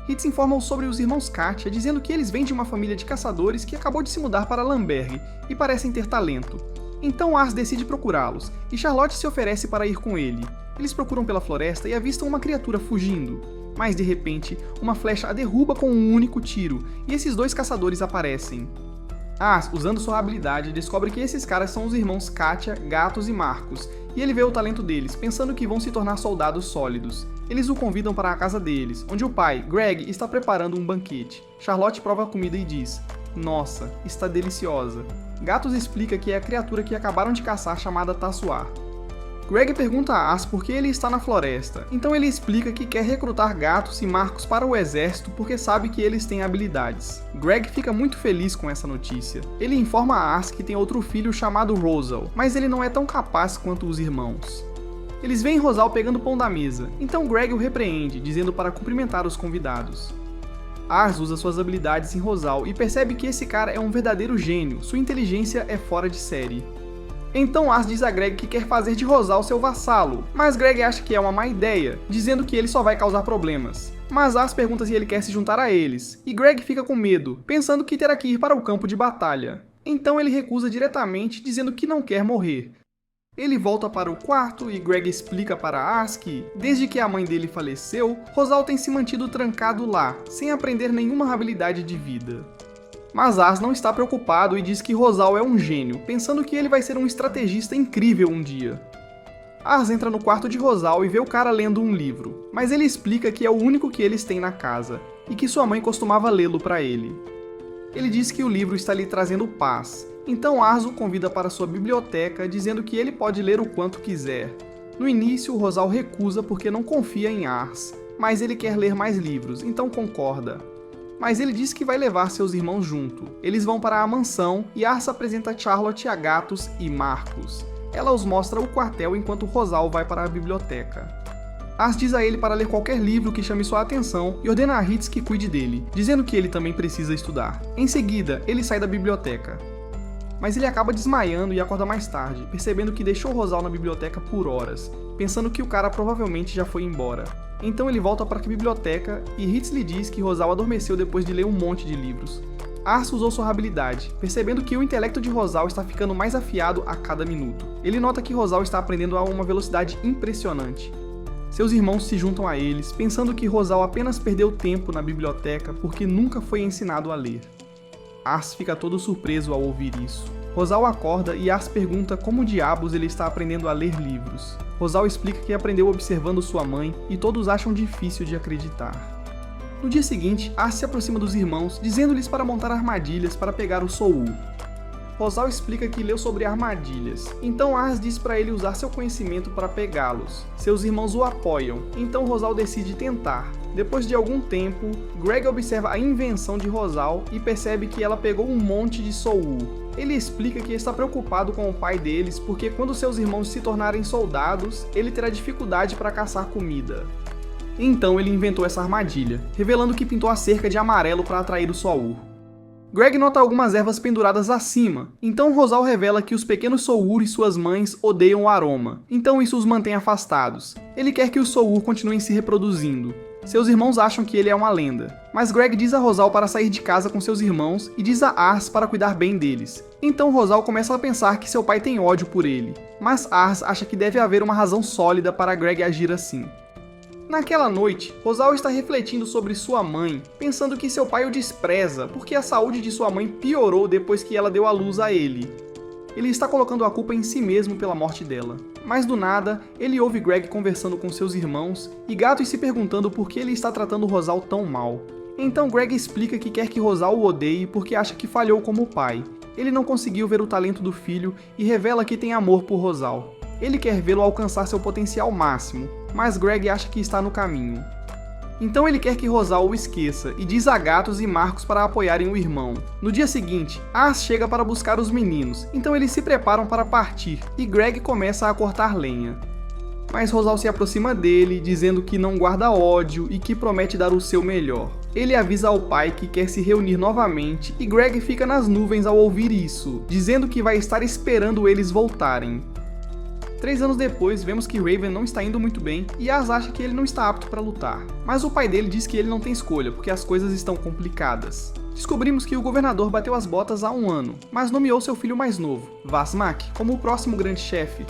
Hitz informa sobre os irmãos Katia, dizendo que eles vêm de uma família de caçadores que acabou de se mudar para Lamberg, e parecem ter talento. Então Ars decide procurá-los, e Charlotte se oferece para ir com ele. Eles procuram pela floresta e avistam uma criatura fugindo. Mas de repente, uma flecha a derruba com um único tiro, e esses 2 caçadores aparecem. Ars, usando sua habilidade, descobre que esses caras são os irmãos Katia, Gatos e Marcos, e ele vê o talento deles, pensando que vão se tornar soldados sólidos. Eles o convidam para a casa deles, onde o pai, Greg, está preparando um banquete. Charlotte prova a comida e diz: "Nossa, está deliciosa." Gatos explica que é a criatura que acabaram de caçar chamada Tassuar. Greg pergunta a Ars por que ele está na floresta, então ele explica que quer recrutar Gatos e Marcos para o exército porque sabe que eles têm habilidades. Greg fica muito feliz com essa notícia. Ele informa a Ars que tem outro filho chamado Rosal, mas ele não é tão capaz quanto os irmãos. Eles veem Rosal pegando pão da mesa, então Greg o repreende, dizendo para cumprimentar os convidados. Ars usa suas habilidades em Rosal e percebe que esse cara é um verdadeiro gênio, sua inteligência é fora de série. Então Ars diz a Greg que quer fazer de Rosal seu vassalo, mas Greg acha que é uma má ideia, dizendo que ele só vai causar problemas. Mas Ars pergunta se ele quer se juntar a eles, e Greg fica com medo, pensando que terá que ir para o campo de batalha. Então ele recusa diretamente, dizendo que não quer morrer. Ele volta para o quarto e Greg explica para Ars que, desde que a mãe dele faleceu, Rosal tem se mantido trancado lá, sem aprender nenhuma habilidade de vida. Mas Ars não está preocupado e diz que Rosal é um gênio, pensando que ele vai ser um estrategista incrível um dia. Ars entra no quarto de Rosal e vê o cara lendo um livro, mas ele explica que é o único que eles têm na casa, e que sua mãe costumava lê-lo para ele. Ele diz que o livro está lhe trazendo paz, então Ars o convida para sua biblioteca, dizendo que ele pode ler o quanto quiser. No início, Rosal recusa porque não confia em Ars, mas ele quer ler mais livros, então concorda. Mas ele diz que vai levar seus irmãos junto. Eles vão para a mansão e Ars apresenta Charlotte a Gatos e Marcos. Ela os mostra o quartel enquanto Rosal vai para a biblioteca. Ars diz a ele para ler qualquer livro que chame sua atenção e ordena a Hitz que cuide dele, dizendo que ele também precisa estudar. Em seguida, ele sai da biblioteca. Mas ele acaba desmaiando e acorda mais tarde, percebendo que deixou Rosal na biblioteca por horas, pensando que o cara provavelmente já foi embora. Então ele volta para a biblioteca e Hitz lhe diz que Rosal adormeceu depois de ler um monte de livros. Ars usou sua habilidade, percebendo que o intelecto de Rosal está ficando mais afiado a cada minuto. Ele nota que Rosal está aprendendo a uma velocidade impressionante. Seus irmãos se juntam a eles, pensando que Rosal apenas perdeu tempo na biblioteca porque nunca foi ensinado a ler. Ars fica todo surpreso ao ouvir isso. Rosal acorda e Ars pergunta como diabos ele está aprendendo a ler livros. Rosal explica que aprendeu observando sua mãe e todos acham difícil de acreditar. No dia seguinte, Ars se aproxima dos irmãos, dizendo-lhes para montar armadilhas para pegar o Soul. Rosal explica que leu sobre armadilhas, então Ars diz para ele usar seu conhecimento para pegá-los. Seus irmãos o apoiam, então Rosal decide tentar. Depois de algum tempo, Greg observa a invenção de Rosal e percebe que ela pegou um monte de Soul. Ele explica que está preocupado com o pai deles porque quando seus irmãos se tornarem soldados, ele terá dificuldade para caçar comida. Então ele inventou essa armadilha, revelando que pintou a cerca de amarelo para atrair o Soul. Greg nota algumas ervas penduradas acima, então Rosal revela que os pequenos Soul e suas mães odeiam o aroma, então isso os mantém afastados. Ele quer que os Soul continuem se reproduzindo. Seus irmãos acham que ele é uma lenda, mas Greg diz a Rosal para sair de casa com seus irmãos e diz a Ars para cuidar bem deles. Então Rosal começa a pensar que seu pai tem ódio por ele, mas Ars acha que deve haver uma razão sólida para Greg agir assim. Naquela noite, Rosal está refletindo sobre sua mãe, pensando que seu pai o despreza porque a saúde de sua mãe piorou depois que ela deu à luz a ele. Ele está colocando a culpa em si mesmo pela morte dela. Mas do nada, ele ouve Greg conversando com seus irmãos e Gatos se perguntando por que ele está tratando Rosal tão mal. Então Greg explica que quer que Rosal o odeie porque acha que falhou como pai. Ele não conseguiu ver o talento do filho e revela que tem amor por Rosal. Ele quer vê-lo alcançar seu potencial máximo, mas Greg acha que está no caminho. Então ele quer que Rosal o esqueça e diz a Gatos e Marcos para apoiarem o irmão. No dia seguinte, Ars chega para buscar os meninos, então eles se preparam para partir e Greg começa a cortar lenha. Mas Rosal se aproxima dele, dizendo que não guarda ódio e que promete dar o seu melhor. Ele avisa ao pai que quer se reunir novamente e Greg fica nas nuvens ao ouvir isso, dizendo que vai estar esperando eles voltarem. 3 anos depois, vemos que Raven não está indo muito bem e Ars acha que ele não está apto para lutar. Mas o pai dele diz que ele não tem escolha, porque as coisas estão complicadas. Descobrimos que o governador bateu as botas há 1 ano, mas nomeou seu filho mais novo, Vasmak, como o próximo grande chefe.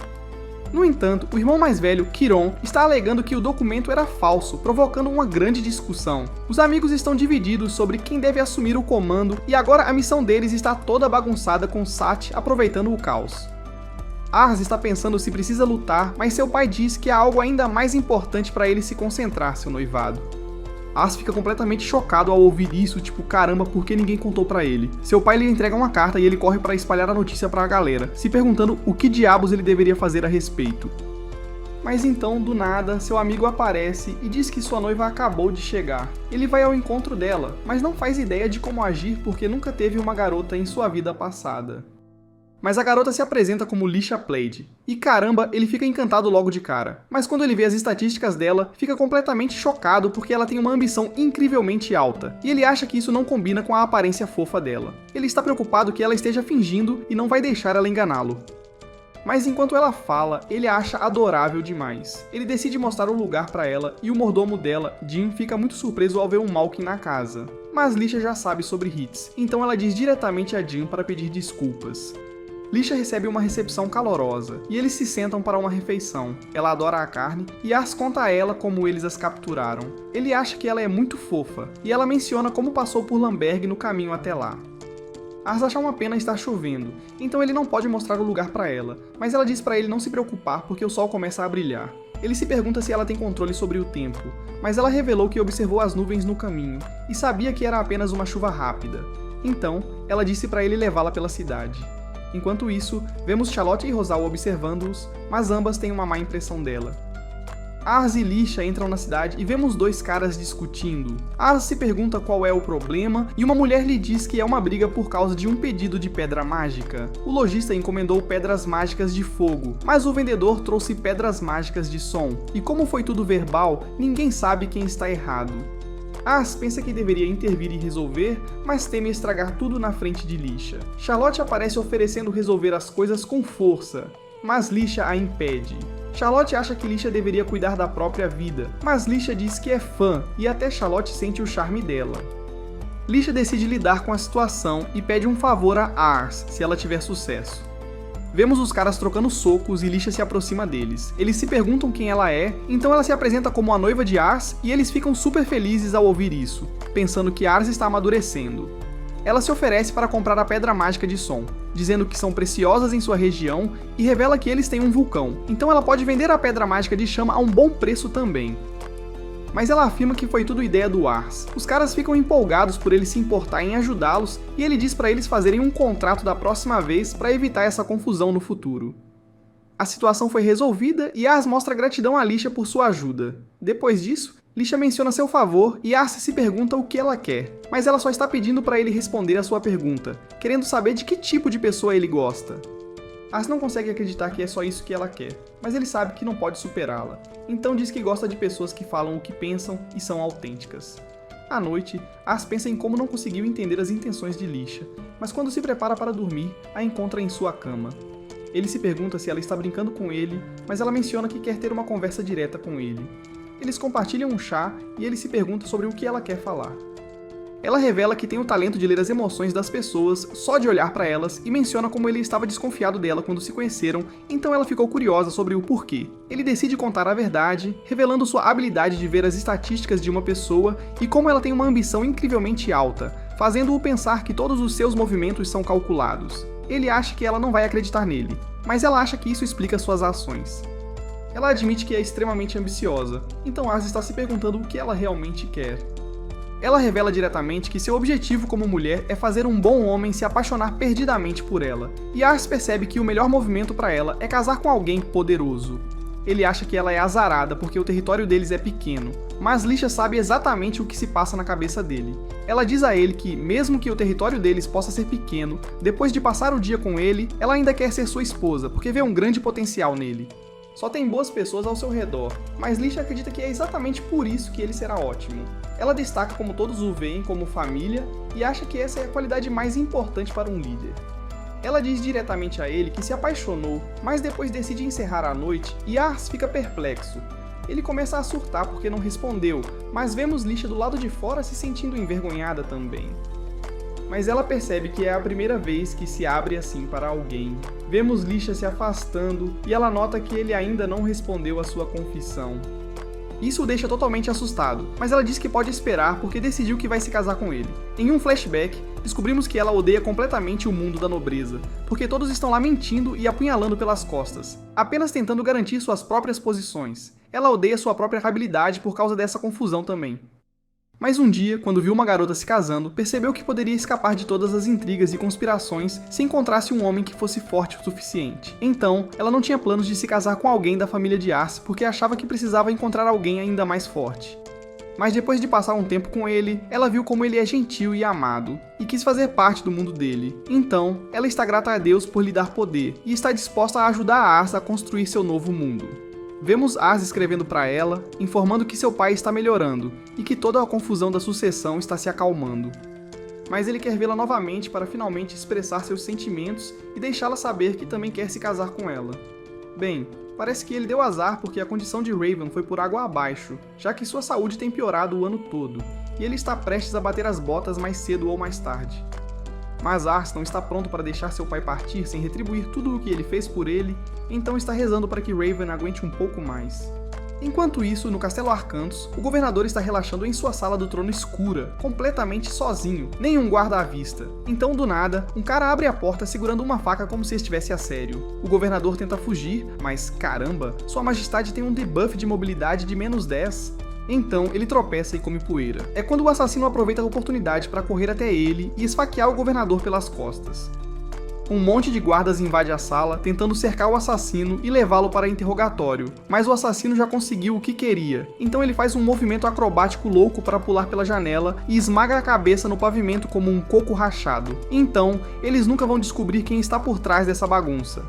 No entanto, o irmão mais velho, Kiron, está alegando que o documento era falso, provocando uma grande discussão. Os amigos estão divididos sobre quem deve assumir o comando e agora a missão deles está toda bagunçada com Sati aproveitando o caos. Ars está pensando se precisa lutar, mas seu pai diz que há algo ainda mais importante para ele se concentrar, seu noivado. Ars fica completamente chocado ao ouvir isso, tipo, caramba, por que ninguém contou pra ele? Seu pai lhe entrega uma carta e ele corre para espalhar a notícia pra galera, se perguntando o que diabos ele deveria fazer a respeito. Mas então, do nada, seu amigo aparece e diz que sua noiva acabou de chegar. Ele vai ao encontro dela, mas não faz ideia de como agir porque nunca teve uma garota em sua vida passada. Mas a garota se apresenta como Lisha Plaid, e caramba, ele fica encantado logo de cara. Mas quando ele vê as estatísticas dela, fica completamente chocado porque ela tem uma ambição incrivelmente alta, e ele acha que isso não combina com a aparência fofa dela. Ele está preocupado que ela esteja fingindo e não vai deixar ela enganá-lo. Mas enquanto ela fala, ele a acha adorável demais. Ele decide mostrar o lugar para ela e o mordomo dela, Jim, fica muito surpreso ao ver um Malkin na casa. Mas Lisha já sabe sobre Hits, então ela diz diretamente a Jim para pedir desculpas. Lisha recebe uma recepção calorosa, e eles se sentam para uma refeição. Ela adora a carne, e Ars conta a ela como eles as capturaram. Ele acha que ela é muito fofa, e ela menciona como passou por Lamberg no caminho até lá. Ars acha uma pena estar chovendo, então ele não pode mostrar o lugar para ela, mas ela diz para ele não se preocupar porque o sol começa a brilhar. Ele se pergunta se ela tem controle sobre o tempo, mas ela revelou que observou as nuvens no caminho, e sabia que era apenas uma chuva rápida. Então, ela disse para ele levá-la pela cidade. Enquanto isso, vemos Charlotte e Rosal observando-os, mas ambas têm uma má impressão dela. Ars e Lisha entram na cidade e vemos 2 caras discutindo. Ars se pergunta qual é o problema e uma mulher lhe diz que é uma briga por causa de um pedido de pedra mágica. O lojista encomendou pedras mágicas de fogo, mas o vendedor trouxe pedras mágicas de som. E como foi tudo verbal, ninguém sabe quem está errado. Ars pensa que deveria intervir e resolver, mas teme estragar tudo na frente de Lisha. Charlotte aparece oferecendo resolver as coisas com força, mas Lisha a impede. Charlotte acha que Lisha deveria cuidar da própria vida, mas Lisha diz que é fã e até Charlotte sente o charme dela. Lisha decide lidar com a situação e pede um favor a Ars, se ela tiver sucesso. Vemos os caras trocando socos e Lisha se aproxima deles. Eles se perguntam quem ela é, então ela se apresenta como a noiva de Ars e eles ficam super felizes ao ouvir isso, pensando que Ars está amadurecendo. Ela se oferece para comprar a pedra mágica de som, dizendo que são preciosas em sua região e revela que eles têm um vulcão, então ela pode vender a pedra mágica de chama a um bom preço também. Mas ela afirma que foi tudo ideia do Ars. Os caras ficam empolgados por ele se importar em ajudá-los e ele diz para eles fazerem um contrato da próxima vez para evitar essa confusão no futuro. A situação foi resolvida e Ars mostra gratidão a Lisha por sua ajuda. Depois disso, Lisha menciona seu favor e Ars se pergunta o que ela quer, mas ela só está pedindo para ele responder a sua pergunta, querendo saber de que tipo de pessoa ele gosta. Ars não consegue acreditar que é só isso que ela quer, mas ele sabe que não pode superá-la, então diz que gosta de pessoas que falam o que pensam e são autênticas. À noite, Ars pensa em como não conseguiu entender as intenções de Lisha, mas quando se prepara para dormir, a encontra em sua cama. Ele se pergunta se ela está brincando com ele, mas ela menciona que quer ter uma conversa direta com ele. Eles compartilham um chá e ele se pergunta sobre o que ela quer falar. Ela revela que tem o talento de ler as emoções das pessoas só de olhar para elas e menciona como ele estava desconfiado dela quando se conheceram, então ela ficou curiosa sobre o porquê. Ele decide contar a verdade, revelando sua habilidade de ver as estatísticas de uma pessoa e como ela tem uma ambição incrivelmente alta, fazendo-o pensar que todos os seus movimentos são calculados. Ele acha que ela não vai acreditar nele, mas ela acha que isso explica suas ações. Ela admite que é extremamente ambiciosa, então Ars está se perguntando o que ela realmente quer. Ela revela diretamente que seu objetivo como mulher é fazer um bom homem se apaixonar perdidamente por ela, e Ars percebe que o melhor movimento para ela é casar com alguém poderoso. Ele acha que ela é azarada porque o território deles é pequeno, mas Lisha sabe exatamente o que se passa na cabeça dele. Ela diz a ele que, mesmo que o território deles possa ser pequeno, depois de passar o dia com ele, ela ainda quer ser sua esposa, porque vê um grande potencial nele. Só tem boas pessoas ao seu redor, mas Lisha acredita que é exatamente por isso que ele será ótimo. Ela destaca como todos o veem como família e acha que essa é a qualidade mais importante para um líder. Ela diz diretamente a ele que se apaixonou, mas depois decide encerrar a noite e Ars fica perplexo. Ele começa a surtar porque não respondeu, mas vemos Lisha do lado de fora se sentindo envergonhada também. Mas ela percebe que é a primeira vez que se abre assim para alguém. Vemos Lisha se afastando e ela nota que ele ainda não respondeu a sua confissão. Isso o deixa totalmente assustado, mas ela diz que pode esperar porque decidiu que vai se casar com ele. Em um flashback, descobrimos que ela odeia completamente o mundo da nobreza, porque todos estão lá mentindo e apunhalando pelas costas, apenas tentando garantir suas próprias posições. Ela odeia sua própria habilidade por causa dessa confusão também. Mas um dia, quando viu uma garota se casando, percebeu que poderia escapar de todas as intrigas e conspirações se encontrasse um homem que fosse forte o suficiente. Então, ela não tinha planos de se casar com alguém da família de Ars porque achava que precisava encontrar alguém ainda mais forte. Mas depois de passar um tempo com ele, ela viu como ele é gentil e amado, e quis fazer parte do mundo dele. Então, ela está grata a Deus por lhe dar poder, e está disposta a ajudar a Ars a construir seu novo mundo. Vemos Ars escrevendo para ela, informando que seu pai está melhorando e que toda a confusão da sucessão está se acalmando. Mas ele quer vê-la novamente para finalmente expressar seus sentimentos e deixá-la saber que também quer se casar com ela. Bem, parece que ele deu azar porque a condição de Raven foi por água abaixo, já que sua saúde tem piorado o ano todo, e ele está prestes a bater as botas mais cedo ou mais tarde. Mas Ars não está pronto para deixar seu pai partir sem retribuir tudo o que ele fez por ele, então está rezando para que Raven aguente um pouco mais. Enquanto isso, no Castelo Arcantos, o governador está relaxando em sua sala do trono escura, completamente sozinho, nenhum guarda à vista. Então, do nada, um cara abre a porta segurando uma faca como se estivesse a sério. O governador tenta fugir, mas caramba, sua majestade tem um debuff de mobilidade de -10. Então, ele tropeça e come poeira. É quando o assassino aproveita a oportunidade para correr até ele e esfaquear o governador pelas costas. Um monte de guardas invade a sala, tentando cercar o assassino e levá-lo para interrogatório, mas o assassino já conseguiu o que queria, então ele faz um movimento acrobático louco para pular pela janela e esmaga a cabeça no pavimento como um coco rachado. Então, eles nunca vão descobrir quem está por trás dessa bagunça.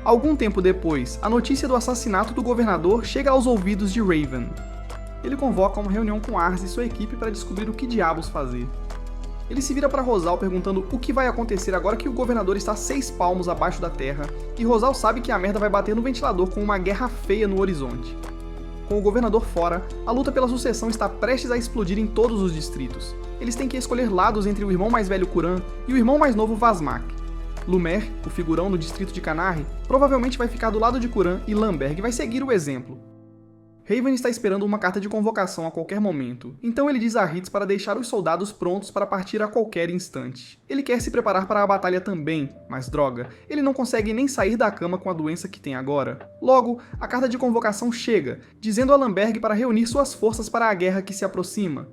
Algum tempo depois, a notícia do assassinato do governador chega aos ouvidos de Raven. Ele convoca uma reunião com Ars e sua equipe para descobrir o que diabos fazer. Ele se vira para Rosal perguntando o que vai acontecer agora que o governador está 6 palmos abaixo da terra, e Rosal sabe que a merda vai bater no ventilador com uma guerra feia no horizonte. Com o governador fora, a luta pela sucessão está prestes a explodir em todos os distritos. Eles têm que escolher lados entre o irmão mais velho Kuran e o irmão mais novo Vasmak. Lumer, o figurão do distrito de Canarre, provavelmente vai ficar do lado de Kuran e Lamberg vai seguir o exemplo. Raven está esperando uma carta de convocação a qualquer momento, então ele diz a Hitz para deixar os soldados prontos para partir a qualquer instante. Ele quer se preparar para a batalha também, mas droga, ele não consegue nem sair da cama com a doença que tem agora. Logo, a carta de convocação chega, dizendo a Lamberg para reunir suas forças para a guerra que se aproxima.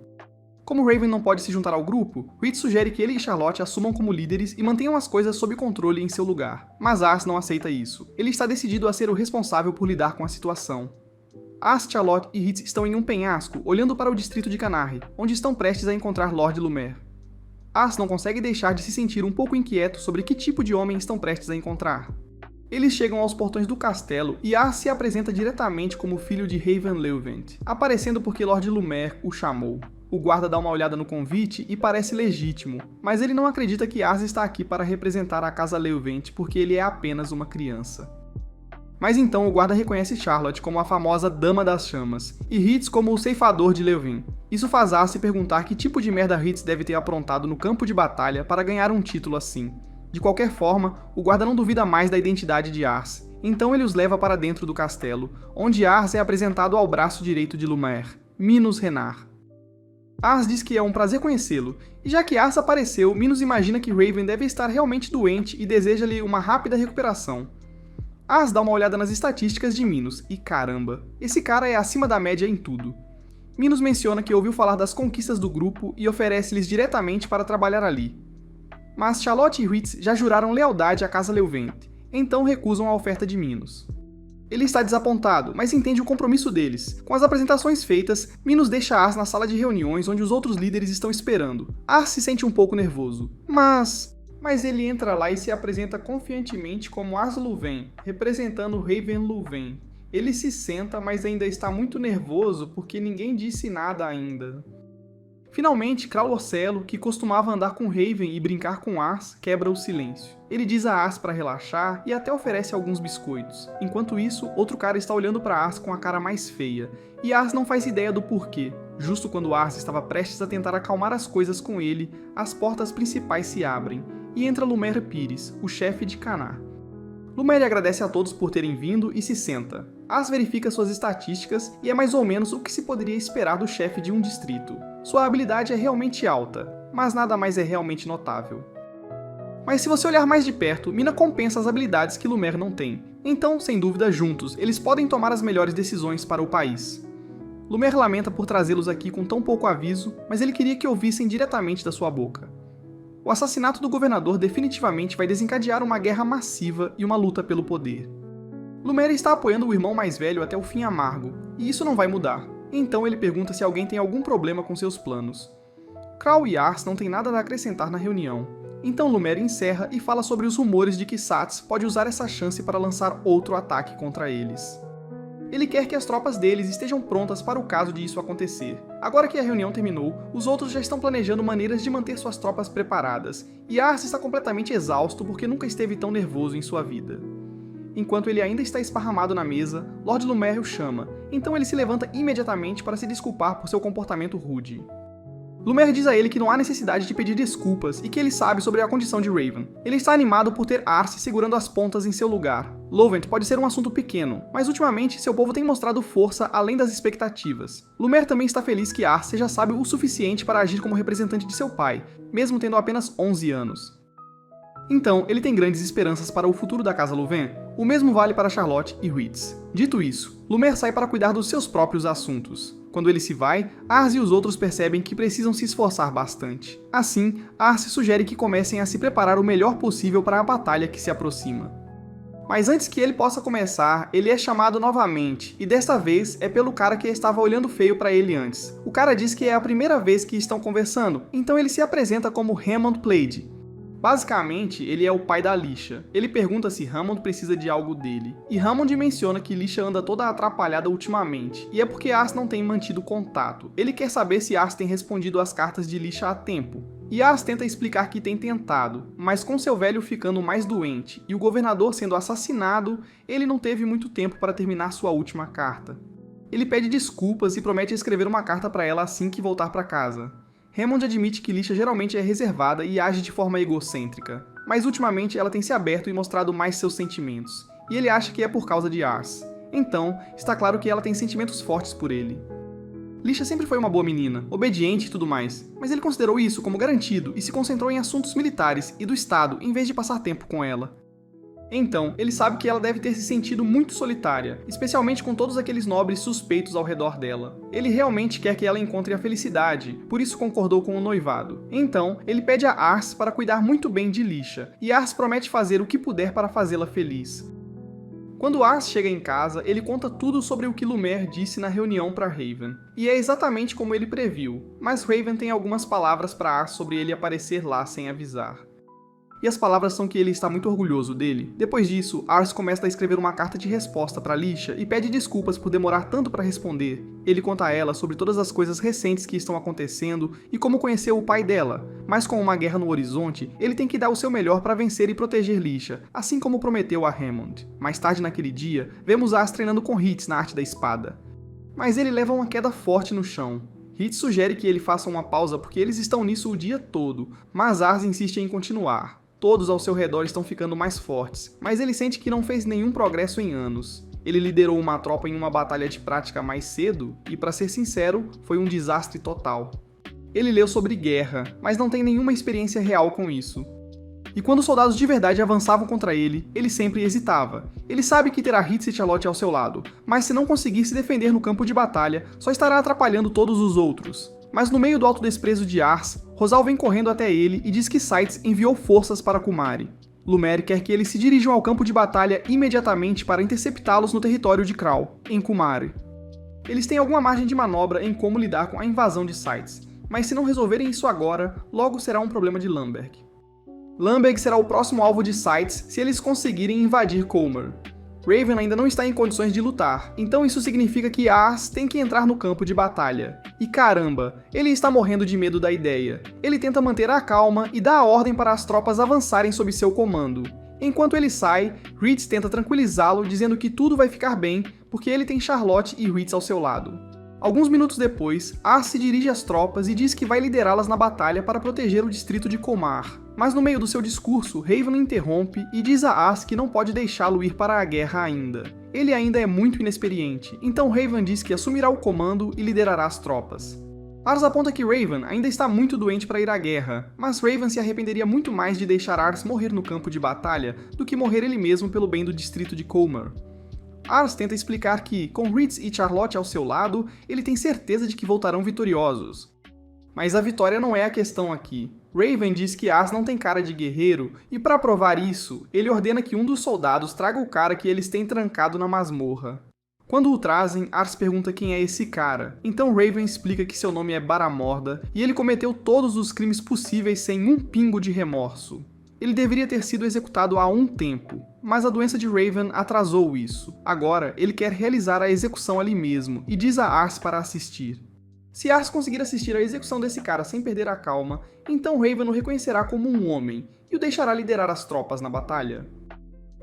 Como Raven não pode se juntar ao grupo, Hitz sugere que ele e Charlotte assumam como líderes e mantenham as coisas sob controle em seu lugar. Mas Ars não aceita isso. Ele está decidido a ser o responsável por lidar com a situação. Ars, Charlotte e Hitz estão em um penhasco, olhando para o distrito de Canarre, onde estão prestes a encontrar Lord Lumer. Ars não consegue deixar de se sentir um pouco inquieto sobre que tipo de homem estão prestes a encontrar. Eles chegam aos portões do castelo e Ars se apresenta diretamente como filho de Raven Leuvent, aparecendo porque Lord Lumer o chamou. O guarda dá uma olhada no convite e parece legítimo, mas ele não acredita que Ars está aqui para representar a casa Leuvent porque ele é apenas uma criança. Mas então o guarda reconhece Charlotte como a famosa Dama das Chamas, e Hitz como o ceifador de Leuven. Isso faz Ars se perguntar que tipo de merda Hitz deve ter aprontado no campo de batalha para ganhar um título assim. De qualquer forma, o guarda não duvida mais da identidade de Ars, então ele os leva para dentro do castelo, onde Ars é apresentado ao braço direito de Lumer, Minos Renar. Ars diz que é um prazer conhecê-lo, e já que Ars apareceu, Minos imagina que Raven deve estar realmente doente e deseja-lhe uma rápida recuperação. Ars dá uma olhada nas estatísticas de Minos, e caramba, esse cara é acima da média em tudo. Minos menciona que ouviu falar das conquistas do grupo e oferece-lhes diretamente para trabalhar ali. Mas Charlotte e Hitz já juraram lealdade à Casa Leuvent, então recusam a oferta de Minos. Ele está desapontado, mas entende o compromisso deles. Com as apresentações feitas, Minos deixa Ars na sala de reuniões onde os outros líderes estão esperando. Ars se sente um pouco nervoso, mas ele entra lá e se apresenta confiantemente como Ars Luven, representando Raven Luven. Ele se senta, mas ainda está muito nervoso porque ninguém disse nada ainda. Finalmente, Kraulorcelo, que costumava andar com Raven e brincar com Ars, quebra o silêncio. Ele diz a Ars para relaxar e até oferece alguns biscoitos. Enquanto isso, outro cara está olhando para Ars com a cara mais feia, e Ars não faz ideia do porquê. Justo quando Ars estava prestes a tentar acalmar as coisas com ele, as portas principais se abrem, e entra Lumer Pires, o chefe de Canar. Lumer agradece a todos por terem vindo e se senta. Ars verifica suas estatísticas e é mais ou menos o que se poderia esperar do chefe de um distrito. Sua habilidade é realmente alta, mas nada mais é realmente notável. Mas se você olhar mais de perto, Mina compensa as habilidades que Lumer não tem. Então, sem dúvida, juntos, eles podem tomar as melhores decisões para o país. Lumer lamenta por trazê-los aqui com tão pouco aviso, mas ele queria que ouvissem diretamente da sua boca. O assassinato do governador definitivamente vai desencadear uma guerra massiva e uma luta pelo poder. Lumer está apoiando o irmão mais velho até o fim amargo, e isso não vai mudar. Então ele pergunta se alguém tem algum problema com seus planos. Krau e Ars não têm nada a acrescentar na reunião, então Lumer encerra e fala sobre os rumores de que Sats pode usar essa chance para lançar outro ataque contra eles. Ele quer que as tropas deles estejam prontas para o caso de isso acontecer. Agora que a reunião terminou, os outros já estão planejando maneiras de manter suas tropas preparadas, e Ars está completamente exausto porque nunca esteve tão nervoso em sua vida. Enquanto ele ainda está esparramado na mesa, Lord Lumer o chama, então ele se levanta imediatamente para se desculpar por seu comportamento rude. Lumer diz a ele que não há necessidade de pedir desculpas e que ele sabe sobre a condição de Raven. Ele está animado por ter Ars segurando as pontas em seu lugar. Louvent pode ser um assunto pequeno, mas ultimamente seu povo tem mostrado força além das expectativas. Lumer também está feliz que Ars seja sábio o suficiente para agir como representante de seu pai, mesmo tendo apenas 11 anos. Então, ele tem grandes esperanças para o futuro da Casa Louvain. O mesmo vale para Charlotte e Hitz. Dito isso, Lumer sai para cuidar dos seus próprios assuntos. Quando ele se vai, Ars e os outros percebem que precisam se esforçar bastante. Assim, Ars sugere que comecem a se preparar o melhor possível para a batalha que se aproxima. Mas antes que ele possa começar, ele é chamado novamente, e desta vez é pelo cara que estava olhando feio para ele antes. O cara diz que é a primeira vez que estão conversando, então ele se apresenta como Hammond Plade. Basicamente, ele é o pai da Lisha. Ele pergunta se Hammond precisa de algo dele. E Hammond menciona que Lisha anda toda atrapalhada ultimamente, e é porque Ars não tem mantido contato. Ele quer saber se Ars tem respondido às cartas de Lisha a tempo. E Ars tenta explicar que tem tentado, mas com seu velho ficando mais doente e o governador sendo assassinado, ele não teve muito tempo para terminar sua última carta. Ele pede desculpas e promete escrever uma carta para ela assim que voltar para casa. Hammond admite que Lisha geralmente é reservada e age de forma egocêntrica, mas ultimamente ela tem se aberto e mostrado mais seus sentimentos, e ele acha que é por causa de Ars. Então, está claro que ela tem sentimentos fortes por ele. Lisha sempre foi uma boa menina, obediente e tudo mais, mas ele considerou isso como garantido e se concentrou em assuntos militares e do Estado em vez de passar tempo com ela. Então, ele sabe que ela deve ter se sentido muito solitária, especialmente com todos aqueles nobres suspeitos ao redor dela. Ele realmente quer que ela encontre a felicidade, por isso concordou com o noivado. Então, ele pede a Ars para cuidar muito bem de Lisha, e Ars promete fazer o que puder para fazê-la feliz. Quando Ars chega em casa, ele conta tudo sobre o que Lumer disse na reunião para Raven. E é exatamente como ele previu, mas Raven tem algumas palavras para Ars sobre ele aparecer lá sem avisar. e as palavras são que ele está muito orgulhoso dele. Depois disso, Ars começa a escrever uma carta de resposta para Lisha e pede desculpas por demorar tanto para responder. Ele conta a ela sobre todas as coisas recentes que estão acontecendo e como conheceu o pai dela, mas com uma guerra no horizonte, ele tem que dar o seu melhor para vencer e proteger Lisha, assim como prometeu a Hammond. Mais tarde naquele dia, vemos Ars treinando com Hitz na arte da espada. Mas ele leva uma queda forte no chão. Hitz sugere que ele faça uma pausa porque eles estão nisso o dia todo, mas Ars insiste em continuar. Todos ao seu redor estão ficando mais fortes, mas ele sente que não fez nenhum progresso em anos. Ele liderou uma tropa em uma batalha de prática mais cedo e, para ser sincero, foi um desastre total. Ele leu sobre guerra, mas não tem nenhuma experiência real com isso. E quando os soldados de verdade avançavam contra ele, ele sempre hesitava. Ele sabe que terá Hitz e Charlotte ao seu lado, mas se não conseguir se defender no campo de batalha, só estará atrapalhando todos os outros. Mas no meio do autodesprezo de Ars, Rosal vem correndo até ele e diz que Sights enviou forças para Kumari. Lumer quer que eles se dirijam ao campo de batalha imediatamente para interceptá-los no território de Krau, em Kumari. Eles têm alguma margem de manobra em como lidar com a invasão de Sights, mas se não resolverem isso agora, logo será um problema de Lamberg. Lamberg será o próximo alvo de Sights se eles conseguirem invadir Comer. Raven ainda não está em condições de lutar, então isso significa que Ars tem que entrar no campo de batalha. E caramba, ele está morrendo de medo da ideia. Ele tenta manter a calma e dá a ordem para as tropas avançarem sob seu comando. Enquanto ele sai, Ritz tenta tranquilizá-lo dizendo que tudo vai ficar bem porque ele tem Charlotte e Ritz ao seu lado. Alguns minutos depois, Ars se dirige às tropas e diz que vai liderá-las na batalha para proteger o distrito de Komar. Mas no meio do seu discurso, Raven interrompe e diz a Ars que não pode deixá-lo ir para a guerra ainda. Ele ainda é muito inexperiente, então Raven diz que assumirá o comando e liderará as tropas. Ars aponta que Raven ainda está muito doente para ir à guerra, mas Raven se arrependeria muito mais de deixar Ars morrer no campo de batalha do que morrer ele mesmo pelo bem do distrito de Comer. Ars tenta explicar que, com Ritz e Charlotte ao seu lado, ele tem certeza de que voltarão vitoriosos. Mas a vitória não é a questão aqui. Raven diz que Ars não tem cara de guerreiro, e para provar isso, ele ordena que um dos soldados traga o cara que eles têm trancado na masmorra. Quando o trazem, Ars pergunta quem é esse cara. Então Raven explica que seu nome é Baramorda, e ele cometeu todos os crimes possíveis sem um pingo de remorso. Ele deveria ter sido executado há um tempo, mas a doença de Raven atrasou isso. Agora, ele quer realizar a execução ali mesmo, e diz a Ars para assistir. Se Ars conseguir assistir à execução desse cara sem perder a calma, então Raven o reconhecerá como um homem, e o deixará liderar as tropas na batalha.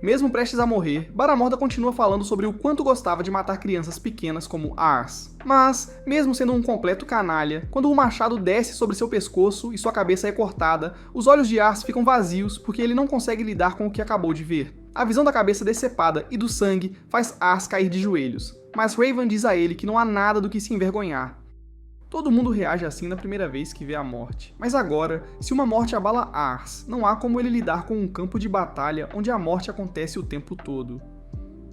Mesmo prestes a morrer, Baramorda continua falando sobre o quanto gostava de matar crianças pequenas como Ars. Mas, mesmo sendo um completo canalha, quando o machado desce sobre seu pescoço e sua cabeça é cortada, os olhos de Ars ficam vazios porque ele não consegue lidar com o que acabou de ver. A visão da cabeça decepada e do sangue faz Ars cair de joelhos, mas Raven diz a ele que não há nada do que se envergonhar. Todo mundo reage assim na primeira vez que vê a morte. Mas agora, se uma morte abala Ars, não há como ele lidar com um campo de batalha onde a morte acontece o tempo todo.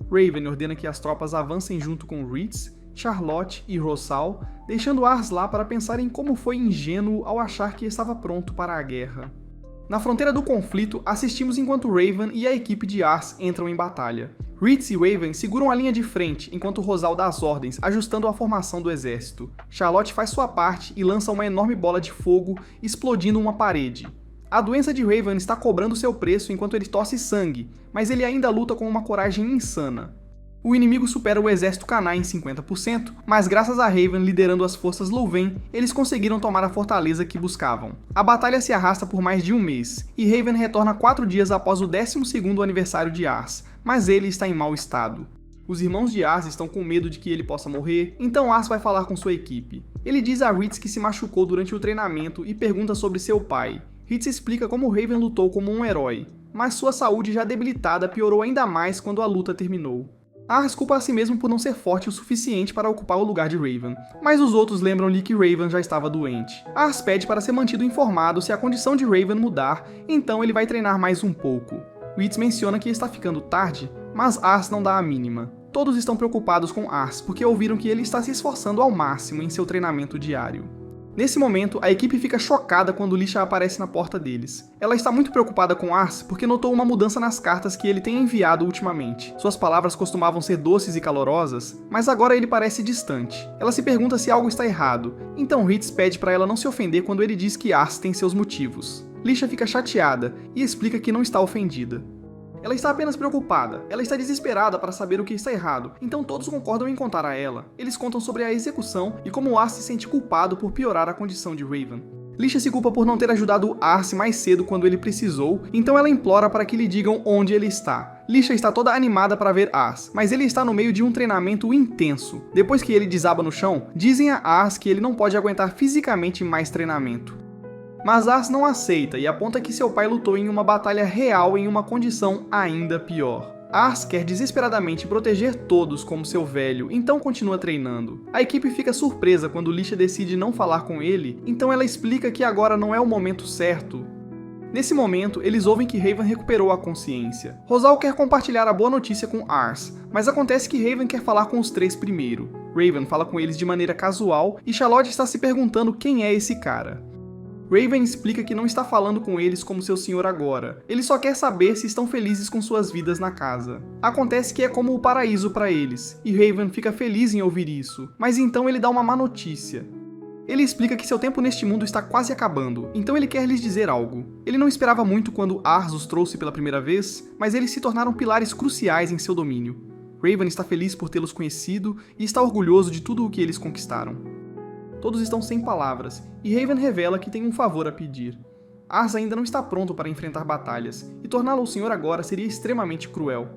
Raven ordena que as tropas avancem junto com Ritz, Charlotte e Rosal, deixando Ars lá para pensar em como foi ingênuo ao achar que estava pronto para a guerra. Na fronteira do conflito, assistimos enquanto Raven e a equipe de Ars entram em batalha. Ritz e Raven seguram a linha de frente enquanto Rosal dá as ordens, ajustando a formação do exército. Charlotte faz sua parte e lança uma enorme bola de fogo, explodindo uma parede. A doença de Raven está cobrando seu preço enquanto ele tosse sangue, mas ele ainda luta com uma coragem insana. O inimigo supera o exército Kanai em 50%, mas graças a Raven liderando as forças Louvain, eles conseguiram tomar a fortaleza que buscavam. A batalha se arrasta por mais de um mês, e Raven retorna 4 dias após o 12º aniversário de Ars, mas ele está em mau estado. Os irmãos de Ars estão com medo de que ele possa morrer, então Ars vai falar com sua equipe. Ele diz a Ritz que se machucou durante o treinamento e pergunta sobre seu pai. Ritz explica como Raven lutou como um herói, mas sua saúde já debilitada piorou ainda mais quando a luta terminou. Ars culpa a si mesmo por não ser forte o suficiente para ocupar o lugar de Raven, mas os outros lembram-lhe que Raven já estava doente. Ars pede para ser mantido informado se a condição de Raven mudar, então ele vai treinar mais um pouco. Ritz menciona que está ficando tarde, mas Ars não dá a mínima. Todos estão preocupados com Ars porque ouviram que ele está se esforçando ao máximo em seu treinamento diário. Nesse momento, a equipe fica chocada quando Lisha aparece na porta deles. Ela está muito preocupada com Ars porque notou uma mudança nas cartas que ele tem enviado ultimamente. Suas palavras costumavam ser doces e calorosas, mas agora ele parece distante. Ela se pergunta se algo está errado, então Ritz pede para ela não se ofender quando ele diz que Ars tem seus motivos. Lisha fica chateada e explica que não está ofendida. Ela está apenas preocupada, ela está desesperada para saber o que está errado, então todos concordam em contar a ela. Eles contam sobre a execução e como Arce se sente culpado por piorar a condição de Raven. Lisha se culpa por não ter ajudado Arce mais cedo quando ele precisou, então ela implora para que lhe digam onde ele está. Lisha está toda animada para ver Arce, mas ele está no meio de um treinamento intenso. Depois que ele desaba no chão, dizem a Arce que ele não pode aguentar fisicamente mais treinamento. Mas Arce não aceita e aponta que seu pai lutou em uma batalha real em uma condição ainda pior. Arce quer desesperadamente proteger todos como seu velho, então continua treinando. A equipe fica surpresa quando Lisha decide não falar com ele, então ela explica que agora não é o momento certo. Nesse momento, eles ouvem que Raven recuperou a consciência. Rosal quer compartilhar a boa notícia com Arce, mas acontece que Raven quer falar com os três primeiro. Raven fala com eles de maneira casual e Charlotte está se perguntando quem é esse cara. Raven explica que não está falando com eles como seu senhor agora. Ele só quer saber se estão felizes com suas vidas na casa. Acontece que é como o paraíso para eles, e Raven fica feliz em ouvir isso, mas então ele dá uma má notícia. Ele explica que seu tempo neste mundo está quase acabando, então ele quer lhes dizer algo. Ele não esperava muito quando Ars os trouxe pela primeira vez, mas eles se tornaram pilares cruciais em seu domínio. Raven está feliz por tê-los conhecido e está orgulhoso de tudo o que eles conquistaram. Todos estão sem palavras, e Raven revela que tem um favor a pedir. Ars ainda não está pronto para enfrentar batalhas, e torná-lo o senhor agora seria extremamente cruel.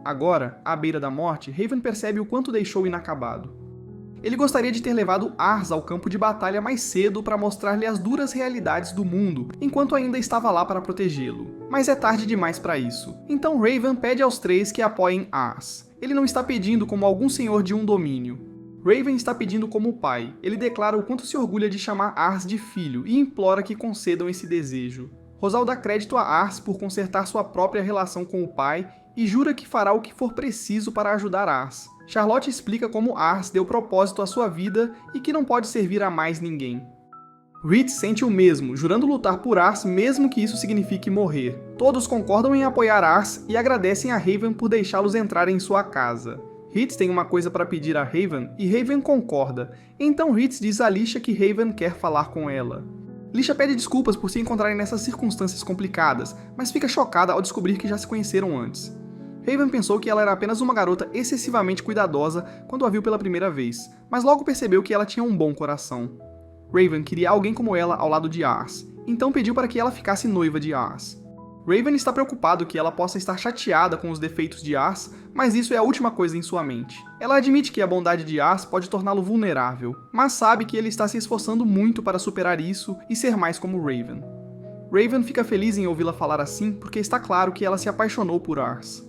Agora, à beira da morte, Raven percebe o quanto deixou inacabado. Ele gostaria de ter levado Ars ao campo de batalha mais cedo para mostrar-lhe as duras realidades do mundo, enquanto ainda estava lá para protegê-lo. Mas é tarde demais para isso. Então Raven pede aos três que apoiem Ars. Ele não está pedindo como algum senhor de um domínio. Raven está pedindo como pai. Ele declara o quanto se orgulha de chamar Ars de filho e implora que concedam esse desejo. Rosal dá crédito a Ars por consertar sua própria relação com o pai e jura que fará o que for preciso para ajudar Ars. Charlotte explica como Ars deu propósito à sua vida e que não pode servir a mais ninguém. Reed sente o mesmo, jurando lutar por Ars mesmo que isso signifique morrer. Todos concordam em apoiar Ars e agradecem a Raven por deixá-los entrar em sua casa. Hitz tem uma coisa para pedir a Raven e Raven concorda, então Hitz diz a Lisha que Raven quer falar com ela. Lisha pede desculpas por se encontrarem nessas circunstâncias complicadas, mas fica chocada ao descobrir que já se conheceram antes. Raven pensou que ela era apenas uma garota excessivamente cuidadosa quando a viu pela primeira vez, mas logo percebeu que ela tinha um bom coração. Raven queria alguém como ela ao lado de Ars, então pediu para que ela ficasse noiva de Ars. Raven está preocupado que ela possa estar chateada com os defeitos de Ars, mas isso é a última coisa em sua mente. Ela admite que a bondade de Ars pode torná-lo vulnerável, mas sabe que ele está se esforçando muito para superar isso e ser mais como Raven. Raven fica feliz em ouvi-la falar assim porque está claro que ela se apaixonou por Ars.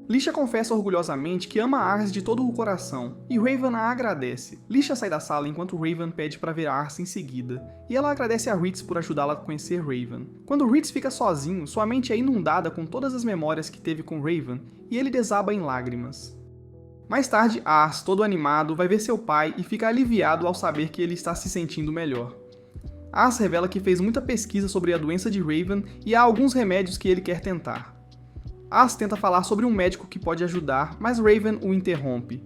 Lisha confessa orgulhosamente que ama Ars de todo o coração, e Raven a agradece. Lisha sai da sala enquanto Raven pede para ver Ars em seguida, e ela agradece a Ritz por ajudá-la a conhecer Raven. Quando Ritz fica sozinho, sua mente é inundada com todas as memórias que teve com Raven, e ele desaba em lágrimas. Mais tarde, Ars, todo animado, vai ver seu pai e fica aliviado ao saber que ele está se sentindo melhor. Ars revela que fez muita pesquisa sobre a doença de Raven e há alguns remédios que ele quer tentar. Ars tenta falar sobre um médico que pode ajudar, mas Raven o interrompe.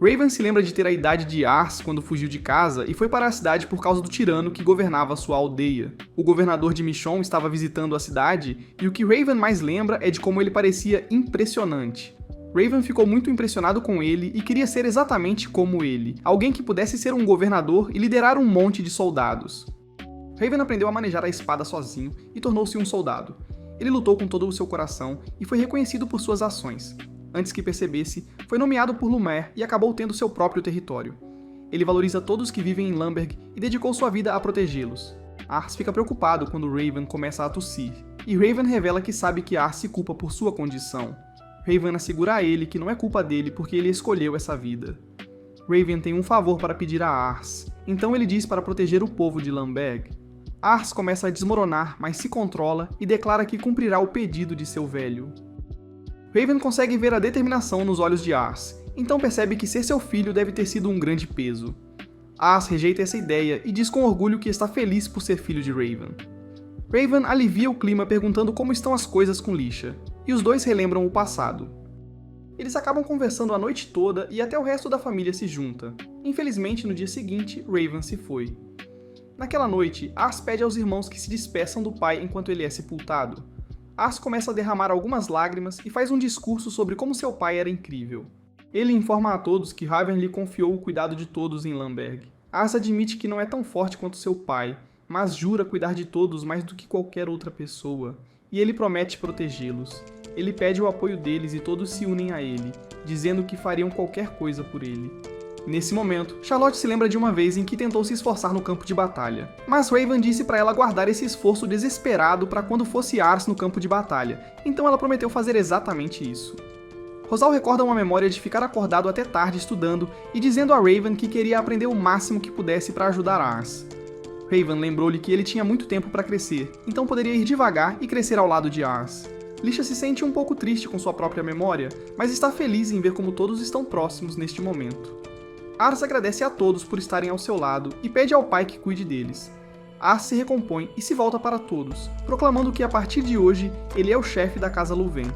Raven se lembra de ter a idade de Ars quando fugiu de casa e foi para a cidade por causa do tirano que governava sua aldeia. O governador de Michonne estava visitando a cidade e o que Raven mais lembra é de como ele parecia impressionante. Raven ficou muito impressionado com ele e queria ser exatamente como ele, alguém que pudesse ser um governador e liderar um monte de soldados. Raven aprendeu a manejar a espada sozinho e tornou-se um soldado. Ele lutou com todo o seu coração e foi reconhecido por suas ações. Antes que percebesse, foi nomeado por Lumière e acabou tendo seu próprio território. Ele valoriza todos que vivem em Lamberg e dedicou sua vida a protegê-los. Ars fica preocupado quando Raven começa a tossir, e Raven revela que sabe que Ars se culpa por sua condição. Raven assegura a ele que não é culpa dele porque ele escolheu essa vida. Raven tem um favor para pedir a Ars, então ele diz para proteger o povo de Lamberg. Ars começa a desmoronar, mas se controla e declara que cumprirá o pedido de seu velho. Raven consegue ver a determinação nos olhos de Ars, então percebe que ser seu filho deve ter sido um grande peso. Ars rejeita essa ideia e diz com orgulho que está feliz por ser filho de Raven. Raven alivia o clima perguntando como estão as coisas com Lisha, e os dois relembram o passado. Eles acabam conversando a noite toda e até o resto da família se junta. Infelizmente, no dia seguinte, Raven se foi. Naquela noite, Ars pede aos irmãos que se despeçam do pai enquanto ele é sepultado. Ars começa a derramar algumas lágrimas e faz um discurso sobre como seu pai era incrível. Ele informa a todos que Raven lhe confiou o cuidado de todos em Lamberg. Ars admite que não é tão forte quanto seu pai, mas jura cuidar de todos mais do que qualquer outra pessoa, e ele promete protegê-los. Ele pede o apoio deles e todos se unem a ele, dizendo que fariam qualquer coisa por ele. Nesse momento, Charlotte se lembra de uma vez em que tentou se esforçar no campo de batalha, mas Raven disse para ela guardar esse esforço desesperado para quando fosse Ars no campo de batalha, então ela prometeu fazer exatamente isso. Rosal recorda uma memória de ficar acordado até tarde estudando e dizendo a Raven que queria aprender o máximo que pudesse para ajudar Ars. Raven lembrou-lhe que ele tinha muito tempo para crescer, então poderia ir devagar e crescer ao lado de Ars. Lisha se sente um pouco triste com sua própria memória, mas está feliz em ver como todos estão próximos neste momento. Ars agradece a todos por estarem ao seu lado e pede ao pai que cuide deles. Ars se recompõe e se volta para todos, proclamando que a partir de hoje ele é o chefe da Casa Louvain.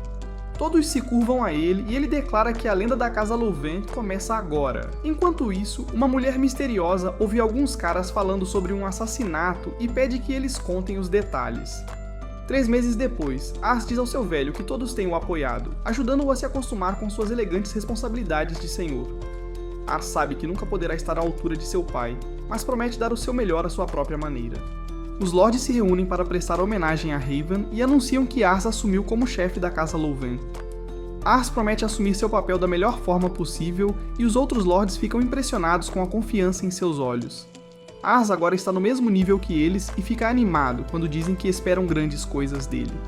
Todos se curvam a ele e ele declara que a lenda da Casa Louvain começa agora. Enquanto isso, uma mulher misteriosa ouve alguns caras falando sobre um assassinato e pede que eles contem os detalhes. 3 meses depois, Ars diz ao seu velho que todos têm o apoiado, ajudando-o a se acostumar com suas elegantes responsabilidades de senhor. Ars sabe que nunca poderá estar à altura de seu pai, mas promete dar o seu melhor à sua própria maneira. Os Lords se reúnem para prestar homenagem a Raven e anunciam que Ars assumiu como chefe da Casa Louvain. Ars promete assumir seu papel da melhor forma possível e os outros Lords ficam impressionados com a confiança em seus olhos. Ars agora está no mesmo nível que eles e fica animado quando dizem que esperam grandes coisas dele.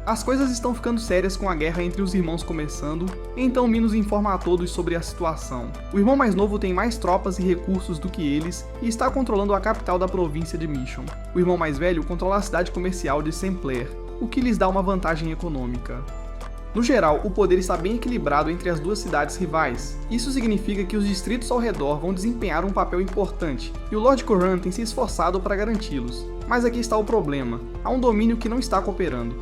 As coisas estão ficando sérias com a guerra entre os irmãos começando, então Minos informa a todos sobre a situação. O irmão mais novo tem mais tropas e recursos do que eles e está controlando a capital da província de Mission. O irmão mais velho controla a cidade comercial de Saint-Clair, o que lhes dá uma vantagem econômica. No geral, o poder está bem equilibrado entre as duas cidades rivais. Isso significa que os distritos ao redor vão desempenhar um papel importante, e o Lord Corran tem se esforçado para garanti-los. Mas aqui está o problema: há um domínio que não está cooperando.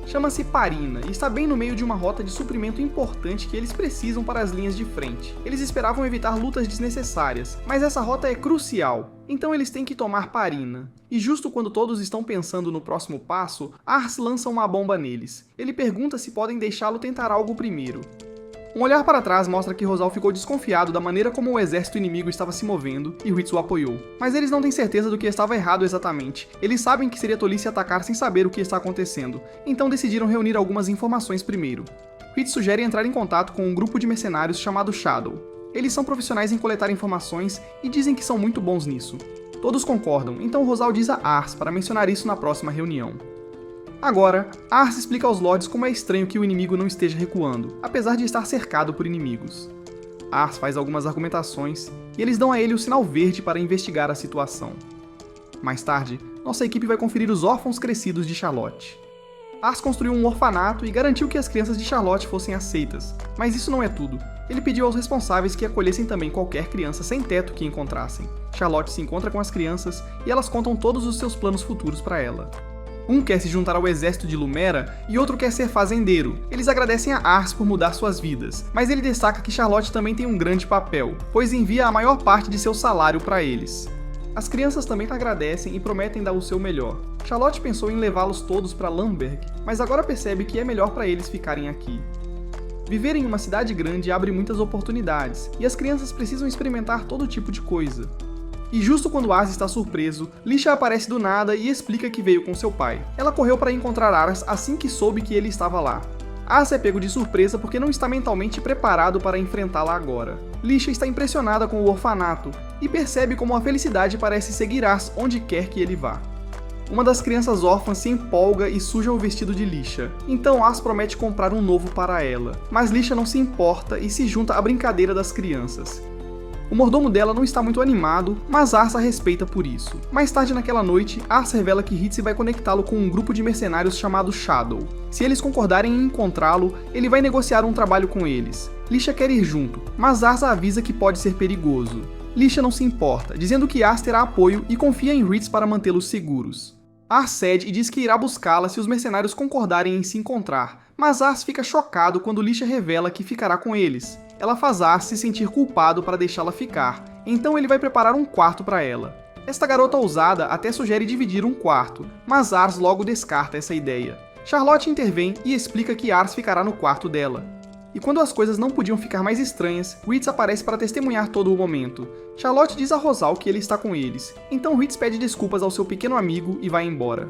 Chama-se Parina e está bem no meio de uma rota de suprimento importante que eles precisam para as linhas de frente. Eles esperavam evitar lutas desnecessárias, mas essa rota é crucial, então eles têm que tomar Parina. E justo quando todos estão pensando no próximo passo, Ars lança uma bomba neles. Ele pergunta se podem deixá-lo tentar algo primeiro. Um olhar para trás mostra que Rosal ficou desconfiado da maneira como o exército inimigo estava se movendo e Ritz o apoiou. Mas eles não têm certeza do que estava errado exatamente. Eles sabem que seria tolice atacar sem saber o que está acontecendo, então decidiram reunir algumas informações primeiro. Ritz sugere entrar em contato com um grupo de mercenários chamado Shadow. Eles são profissionais em coletar informações e dizem que são muito bons nisso. Todos concordam, então Rosal diz a Ars para mencionar isso na próxima reunião. Agora, Ars explica aos Lords como é estranho que o inimigo não esteja recuando, apesar de estar cercado por inimigos. Ars faz algumas argumentações e eles dão a ele o sinal verde para investigar a situação. Mais tarde, nossa equipe vai conferir os órfãos crescidos de Charlotte. Ars construiu um orfanato e garantiu que as crianças de Charlotte fossem aceitas, mas isso não é tudo. Ele pediu aos responsáveis que acolhessem também qualquer criança sem teto que encontrassem. Charlotte se encontra com as crianças e elas contam todos os seus planos futuros para ela. Um quer se juntar ao exército de Lumera e outro quer ser fazendeiro. Eles agradecem a Ars por mudar suas vidas, mas ele destaca que Charlotte também tem um grande papel, pois envia a maior parte de seu salário para eles. As crianças também agradecem e prometem dar o seu melhor. Charlotte pensou em levá-los todos para Lamberg, mas agora percebe que é melhor para eles ficarem aqui. Viver em uma cidade grande abre muitas oportunidades, e as crianças precisam experimentar todo tipo de coisa. E justo quando Ars está surpreso, Lisha aparece do nada e explica que veio com seu pai. Ela correu para encontrar Ars assim que soube que ele estava lá. Ars é pego de surpresa porque não está mentalmente preparado para enfrentá-la agora. Lisha está impressionada com o orfanato e percebe como a felicidade parece seguir Ars onde quer que ele vá. Uma das crianças órfãs se empolga e suja o vestido de Lisha, então Ars promete comprar um novo para ela, mas Lisha não se importa e se junta à brincadeira das crianças. O mordomo dela não está muito animado, mas Ars a respeita por isso. Mais tarde naquela noite, Ars revela que Ritz vai conectá-lo com um grupo de mercenários chamado Shadow. Se eles concordarem em encontrá-lo, ele vai negociar um trabalho com eles. Lisha quer ir junto, mas Ars a avisa que pode ser perigoso. Lisha não se importa, dizendo que Ars terá apoio e confia em Ritz para mantê-los seguros. Ars cede e diz que irá buscá-la se os mercenários concordarem em se encontrar, mas Ars fica chocado quando Lisha revela que ficará com eles. Ela faz Ars se sentir culpado para deixá-la ficar, então ele vai preparar um quarto para ela. Esta garota ousada até sugere dividir um quarto, mas Ars logo descarta essa ideia. Charlotte intervém e explica que Ars ficará no quarto dela. E quando as coisas não podiam ficar mais estranhas, Ritz aparece para testemunhar todo o momento. Charlotte diz a Rosal que ele está com eles, então Ritz pede desculpas ao seu pequeno amigo e vai embora.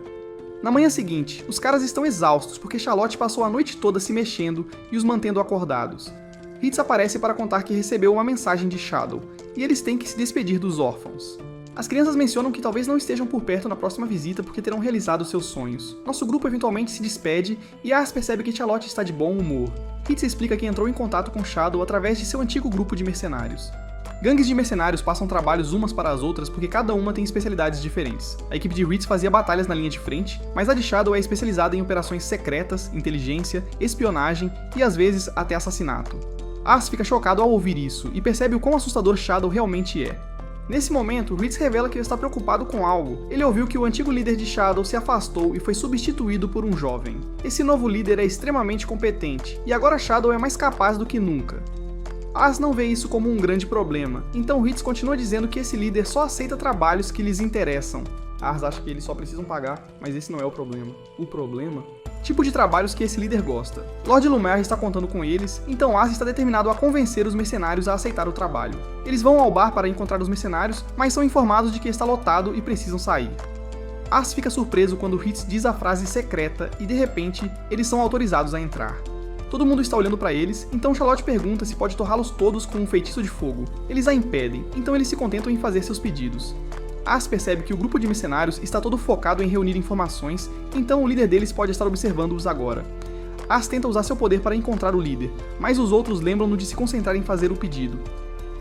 Na manhã seguinte, os caras estão exaustos porque Charlotte passou a noite toda se mexendo e os mantendo acordados. Ritz aparece para contar que recebeu uma mensagem de Shadow, e eles têm que se despedir dos órfãos. As crianças mencionam que talvez não estejam por perto na próxima visita porque terão realizado seus sonhos. Nosso grupo eventualmente se despede e Ars percebe que Charlotte está de bom humor. Ritz explica que entrou em contato com Shadow através de seu antigo grupo de mercenários. Gangues de mercenários passam trabalhos umas para as outras porque cada uma tem especialidades diferentes. A equipe de Ritz fazia batalhas na linha de frente, mas a de Shadow é especializada em operações secretas, inteligência, espionagem e às vezes até assassinato. Ars fica chocado ao ouvir isso e percebe o quão assustador Shadow realmente é. Nesse momento, Ritz revela que ele está preocupado com algo. Ele ouviu que o antigo líder de Shadow se afastou e foi substituído por um jovem. Esse novo líder é extremamente competente, e agora Shadow é mais capaz do que nunca. Ars não vê isso como um grande problema, então Ritz continua dizendo que esse líder só aceita trabalhos que lhes interessam. Ars acha que eles só precisam pagar, mas esse não é o problema. O problema? Tipo de trabalhos que esse líder gosta. Lord Lumière está contando com eles, então Ars está determinado a convencer os mercenários a aceitar o trabalho. Eles vão ao bar para encontrar os mercenários, mas são informados de que está lotado e precisam sair. Ars fica surpreso quando Ritz diz a frase secreta e, de repente, eles são autorizados a entrar. Todo mundo está olhando para eles, então Charlotte pergunta se pode torrá-los todos com um feitiço de fogo. Eles a impedem, então eles se contentam em fazer seus pedidos. Ars percebe que o grupo de mercenários está todo focado em reunir informações, então o líder deles pode estar observando-os agora. Ars tenta usar seu poder para encontrar o líder, mas os outros lembram-no de se concentrar em fazer o pedido.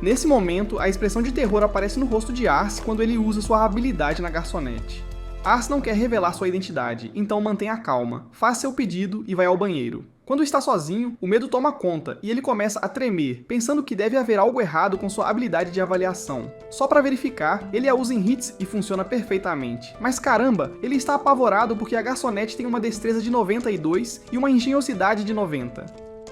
Nesse momento, a expressão de terror aparece no rosto de Ars quando ele usa sua habilidade na garçonete. Ars não quer revelar sua identidade, então mantém a calma, faz seu pedido e vai ao banheiro. Quando está sozinho, o medo toma conta e ele começa a tremer, pensando que deve haver algo errado com sua habilidade de avaliação. Só para verificar, ele a usa em Ritz e funciona perfeitamente. Mas caramba, ele está apavorado porque a garçonete tem uma destreza de 92 e uma engenhosidade de 90.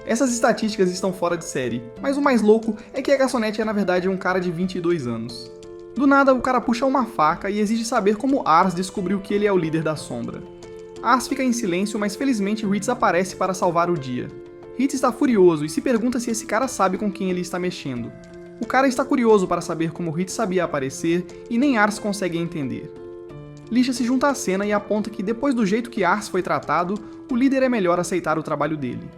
Essas estatísticas estão fora de série, mas o mais louco é que a garçonete é na verdade um cara de 22 anos. Do nada, o cara puxa uma faca e exige saber como Ars descobriu que ele é o líder da sombra. Ars fica em silêncio, mas felizmente Ritz aparece para salvar o dia. Ritz está furioso e se pergunta se esse cara sabe com quem ele está mexendo. O cara está curioso para saber como Ritz sabia aparecer e nem Ars consegue entender. Lisha se junta à cena e aponta que depois do jeito que Ars foi tratado, o líder é melhor aceitar o trabalho dele.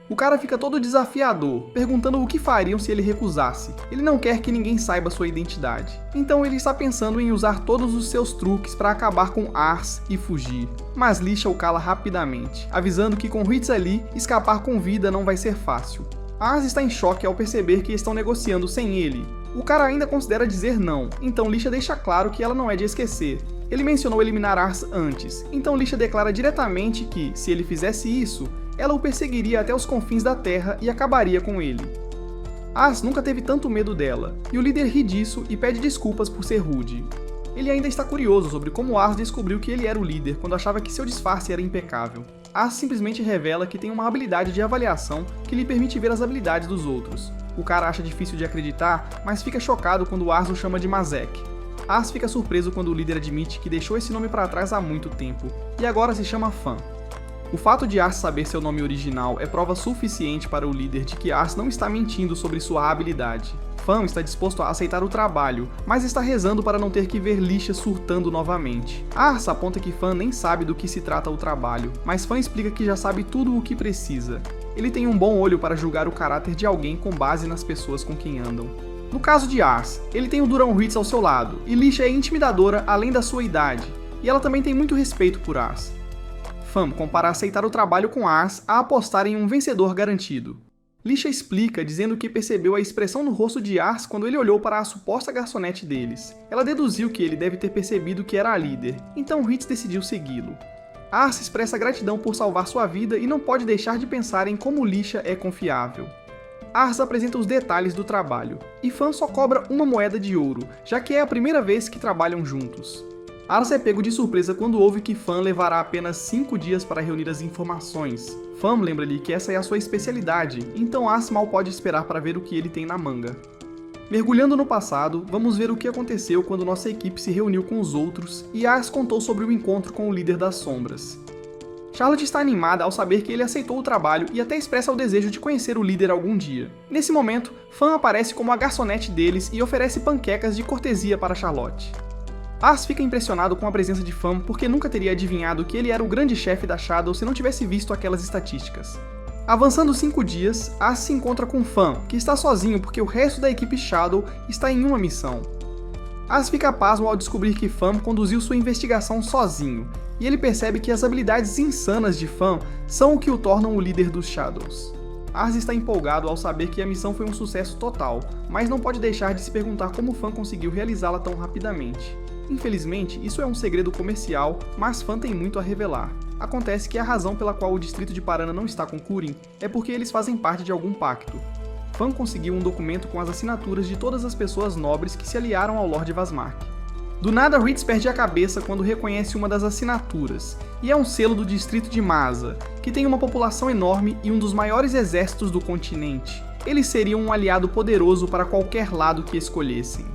O cara fica todo desafiador, perguntando o que fariam se ele recusasse. Ele não quer que ninguém saiba sua identidade. Então ele está pensando em usar todos os seus truques para acabar com Ars e fugir. Mas Lisha o cala rapidamente, avisando que com Ritz ali, escapar com vida não vai ser fácil. Ars está em choque ao perceber que estão negociando sem ele. O cara ainda considera dizer não, então Lisha deixa claro que ela não é de esquecer. Ele mencionou eliminar Ars antes, então Lisha declara diretamente que, se ele fizesse isso, ela o perseguiria até os confins da Terra e acabaria com ele. Ars nunca teve tanto medo dela, e o líder ri disso e pede desculpas por ser rude. Ele ainda está curioso sobre como Ars descobriu que ele era o líder quando achava que seu disfarce era impecável. Ars simplesmente revela que tem uma habilidade de avaliação que lhe permite ver as habilidades dos outros. O cara acha difícil de acreditar, mas fica chocado quando Ars o chama de Mazek. Ars fica surpreso quando o líder admite que deixou esse nome para trás há muito tempo, e agora se chama Fan. O fato de Ars saber seu nome original é prova suficiente para o líder de que Ars não está mentindo sobre sua habilidade. Fan está disposto a aceitar o trabalho, mas está rezando para não ter que ver Lisha surtando novamente. Ars aponta que Fan nem sabe do que se trata o trabalho, mas Fan explica que já sabe tudo o que precisa. Ele tem um bom olho para julgar o caráter de alguém com base nas pessoas com quem andam. No caso de Ars, ele tem o Durão Ritz ao seu lado, e Lisha é intimidadora além da sua idade, e ela também tem muito respeito por Ars. Fan compara aceitar o trabalho com Ars a apostar em um vencedor garantido. Lisha explica dizendo que percebeu a expressão no rosto de Ars quando ele olhou para a suposta garçonete deles. Ela deduziu que ele deve ter percebido que era a líder, então Ritz decidiu segui-lo. Ars expressa gratidão por salvar sua vida e não pode deixar de pensar em como Lisha é confiável. Ars apresenta os detalhes do trabalho, e Fan só cobra uma moeda de ouro, já que é a primeira vez que trabalham juntos. Ars é pego de surpresa quando ouve que Fan levará apenas 5 dias para reunir as informações. Fan lembra-lhe que essa é a sua especialidade, então Ars mal pode esperar para ver o que ele tem na manga. Mergulhando no passado, vamos ver o que aconteceu quando nossa equipe se reuniu com os outros e Ars contou sobre o encontro com o líder das sombras. Charlotte está animada ao saber que ele aceitou o trabalho e até expressa o desejo de conhecer o líder algum dia. Nesse momento, Fan aparece como a garçonete deles e oferece panquecas de cortesia para Charlotte. Ars fica impressionado com a presença de Fan porque nunca teria adivinhado que ele era o grande chefe da Shadow se não tivesse visto aquelas estatísticas. Avançando 5 dias, Ars se encontra com Fan, que está sozinho porque o resto da equipe Shadow está em uma missão. Ars fica pasmo ao descobrir que Fan conduziu sua investigação sozinho, e ele percebe que as habilidades insanas de Fan são o que o tornam o líder dos Shadows. Ars está empolgado ao saber que a missão foi um sucesso total, mas não pode deixar de se perguntar como Fan conseguiu realizá-la tão rapidamente. Infelizmente, isso é um segredo comercial, mas Fan tem muito a revelar. Acontece que a razão pela qual o distrito de Parana não está com Kurin é porque eles fazem parte de algum pacto. Fan conseguiu um documento com as assinaturas de todas as pessoas nobres que se aliaram ao Lord Vazmark. Do nada, Ritz perde a cabeça quando reconhece uma das assinaturas, e é um selo do distrito de Maza, que tem uma população enorme e um dos maiores exércitos do continente. Eles seriam um aliado poderoso para qualquer lado que escolhessem.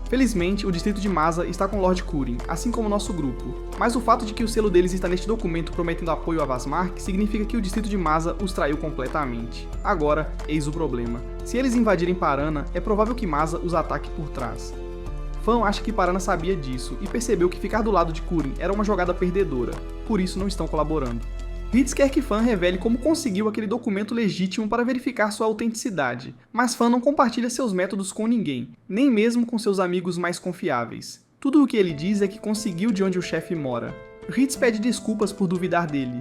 Felizmente, o distrito de Maza está com Lord Kurin, assim como nosso grupo, mas o fato de que o selo deles está neste documento prometendo apoio a Vazmark significa que o distrito de Maza os traiu completamente. Agora, eis o problema. Se eles invadirem Parana, é provável que Maza os ataque por trás. Fan acha que Parana sabia disso e percebeu que ficar do lado de Kurin era uma jogada perdedora, por isso não estão colaborando. Ritz quer que Fan revele como conseguiu aquele documento legítimo para verificar sua autenticidade, mas Fan não compartilha seus métodos com ninguém, nem mesmo com seus amigos mais confiáveis. Tudo o que ele diz é que conseguiu de onde o chefe mora. Ritz pede desculpas por duvidar dele.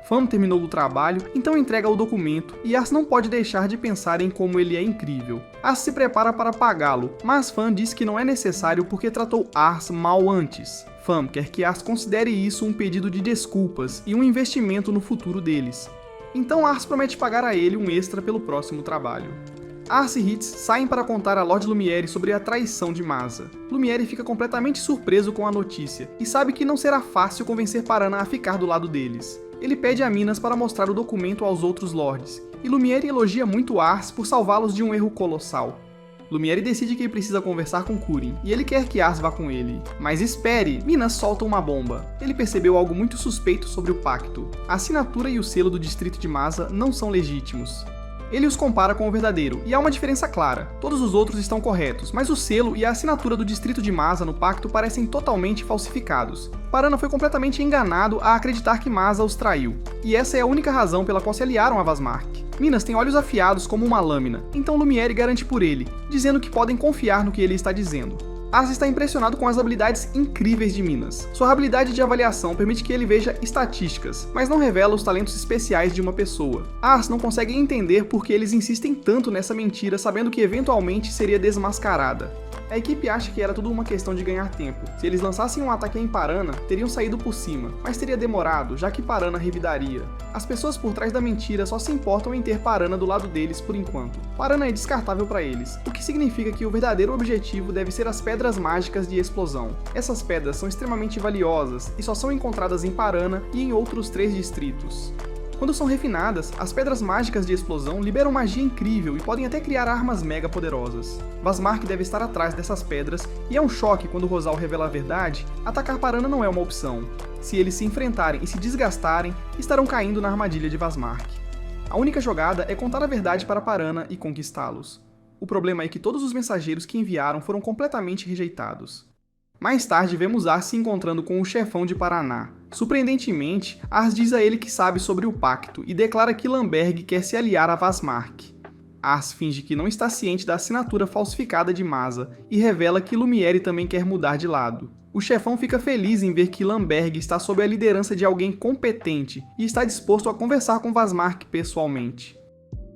Fan terminou o trabalho, então entrega o documento, e Ars não pode deixar de pensar em como ele é incrível. Ars se prepara para pagá-lo, mas Fan diz que não é necessário porque tratou Ars mal antes. Fan quer que Ars considere isso um pedido de desculpas e um investimento no futuro deles. Então Ars promete pagar a ele um extra pelo próximo trabalho. Ars e Ritz saem para contar a Lord Lumiere sobre a traição de Maza. Lumiere fica completamente surpreso com a notícia e sabe que não será fácil convencer Parana a ficar do lado deles. Ele pede a Minas para mostrar o documento aos outros lords, e Lumiere elogia muito Ars por salvá-los de um erro colossal. Lumiere decide que precisa conversar com Kurin, e ele quer que Ars vá com ele. Mas espere, Minas solta uma bomba. Ele percebeu algo muito suspeito sobre o pacto. A assinatura e o selo do distrito de Maza não são legítimos. Ele os compara com o verdadeiro, e há uma diferença clara. Todos os outros estão corretos, mas o selo e a assinatura do distrito de Maza no pacto parecem totalmente falsificados. Parana foi completamente enganado a acreditar que Maza os traiu, e essa é a única razão pela qual se aliaram a Vazmark. Minas tem olhos afiados como uma lâmina, então Lumiere garante por ele, dizendo que podem confiar no que ele está dizendo. Ars está impressionado com as habilidades incríveis de Minas. Sua habilidade de avaliação permite que ele veja estatísticas, mas não revela os talentos especiais de uma pessoa. Ars não consegue entender por que eles insistem tanto nessa mentira, sabendo que eventualmente seria desmascarada. A equipe acha que era tudo uma questão de ganhar tempo. Se eles lançassem um ataque em Parana, teriam saído por cima, mas teria demorado, já que Parana revidaria. As pessoas por trás da mentira só se importam em ter Parana do lado deles por enquanto. Parana é descartável para eles, o que significa que o verdadeiro objetivo deve ser as pedras mágicas de explosão. Essas pedras são extremamente valiosas e só são encontradas em Parana e em outros 3 distritos. Quando são refinadas, as pedras mágicas de explosão liberam magia incrível e podem até criar armas mega poderosas. Vazmark deve estar atrás dessas pedras, e é um choque quando Rosal revela a verdade, atacar Parana não é uma opção. Se eles se enfrentarem e se desgastarem, estarão caindo na armadilha de Vazmark. A única jogada é contar a verdade para Parana e conquistá-los. O problema é que todos os mensageiros que enviaram foram completamente rejeitados. Mais tarde, vemos Ars se encontrando com o chefão de Paraná. Surpreendentemente, Ars diz a ele que sabe sobre o pacto e declara que Lamberg quer se aliar a Vazmark. Ars finge que não está ciente da assinatura falsificada de Maza e revela que Lumiere também quer mudar de lado. O chefão fica feliz em ver que Lamberg está sob a liderança de alguém competente e está disposto a conversar com Vazmark pessoalmente.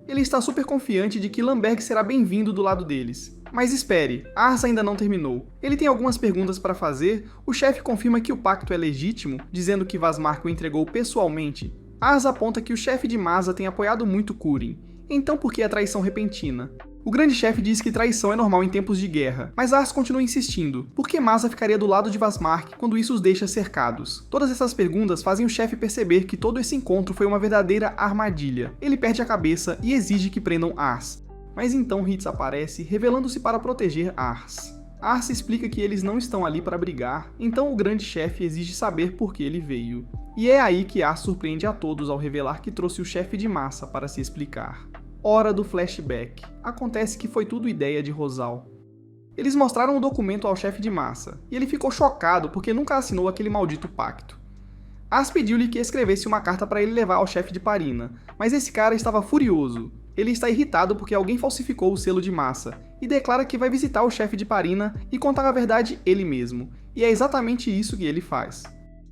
Ele está super confiante de que Lamberg será bem-vindo do lado deles. Mas espere, Ars ainda não terminou. Ele tem algumas perguntas para fazer, o chefe confirma que o pacto é legítimo, dizendo que Vazmark o entregou pessoalmente. Ars aponta que o chefe de Maza tem apoiado muito Kurin. Então por que a traição repentina? O grande chefe diz que traição é normal em tempos de guerra, mas Ars continua insistindo. Por que Maza ficaria do lado de Vazmark quando isso os deixa cercados? Todas essas perguntas fazem o chefe perceber que todo esse encontro foi uma verdadeira armadilha. Ele perde a cabeça e exige que prendam Ars. Mas então Hitz aparece, revelando-se para proteger Ars. Ars explica que eles não estão ali para brigar, então o grande chefe exige saber por que ele veio. E é aí que Ars surpreende a todos ao revelar que trouxe o chefe de massa para se explicar. Hora do flashback. Acontece que foi tudo ideia de Rosal. Eles mostraram o documento ao chefe de massa, e ele ficou chocado porque nunca assinou aquele maldito pacto. Ars pediu-lhe que escrevesse uma carta para ele levar ao chefe de Parina, mas esse cara estava furioso. Ele está irritado porque alguém falsificou o selo de massa, e declara que vai visitar o chefe de Parina e contar a verdade ele mesmo, e é exatamente isso que ele faz.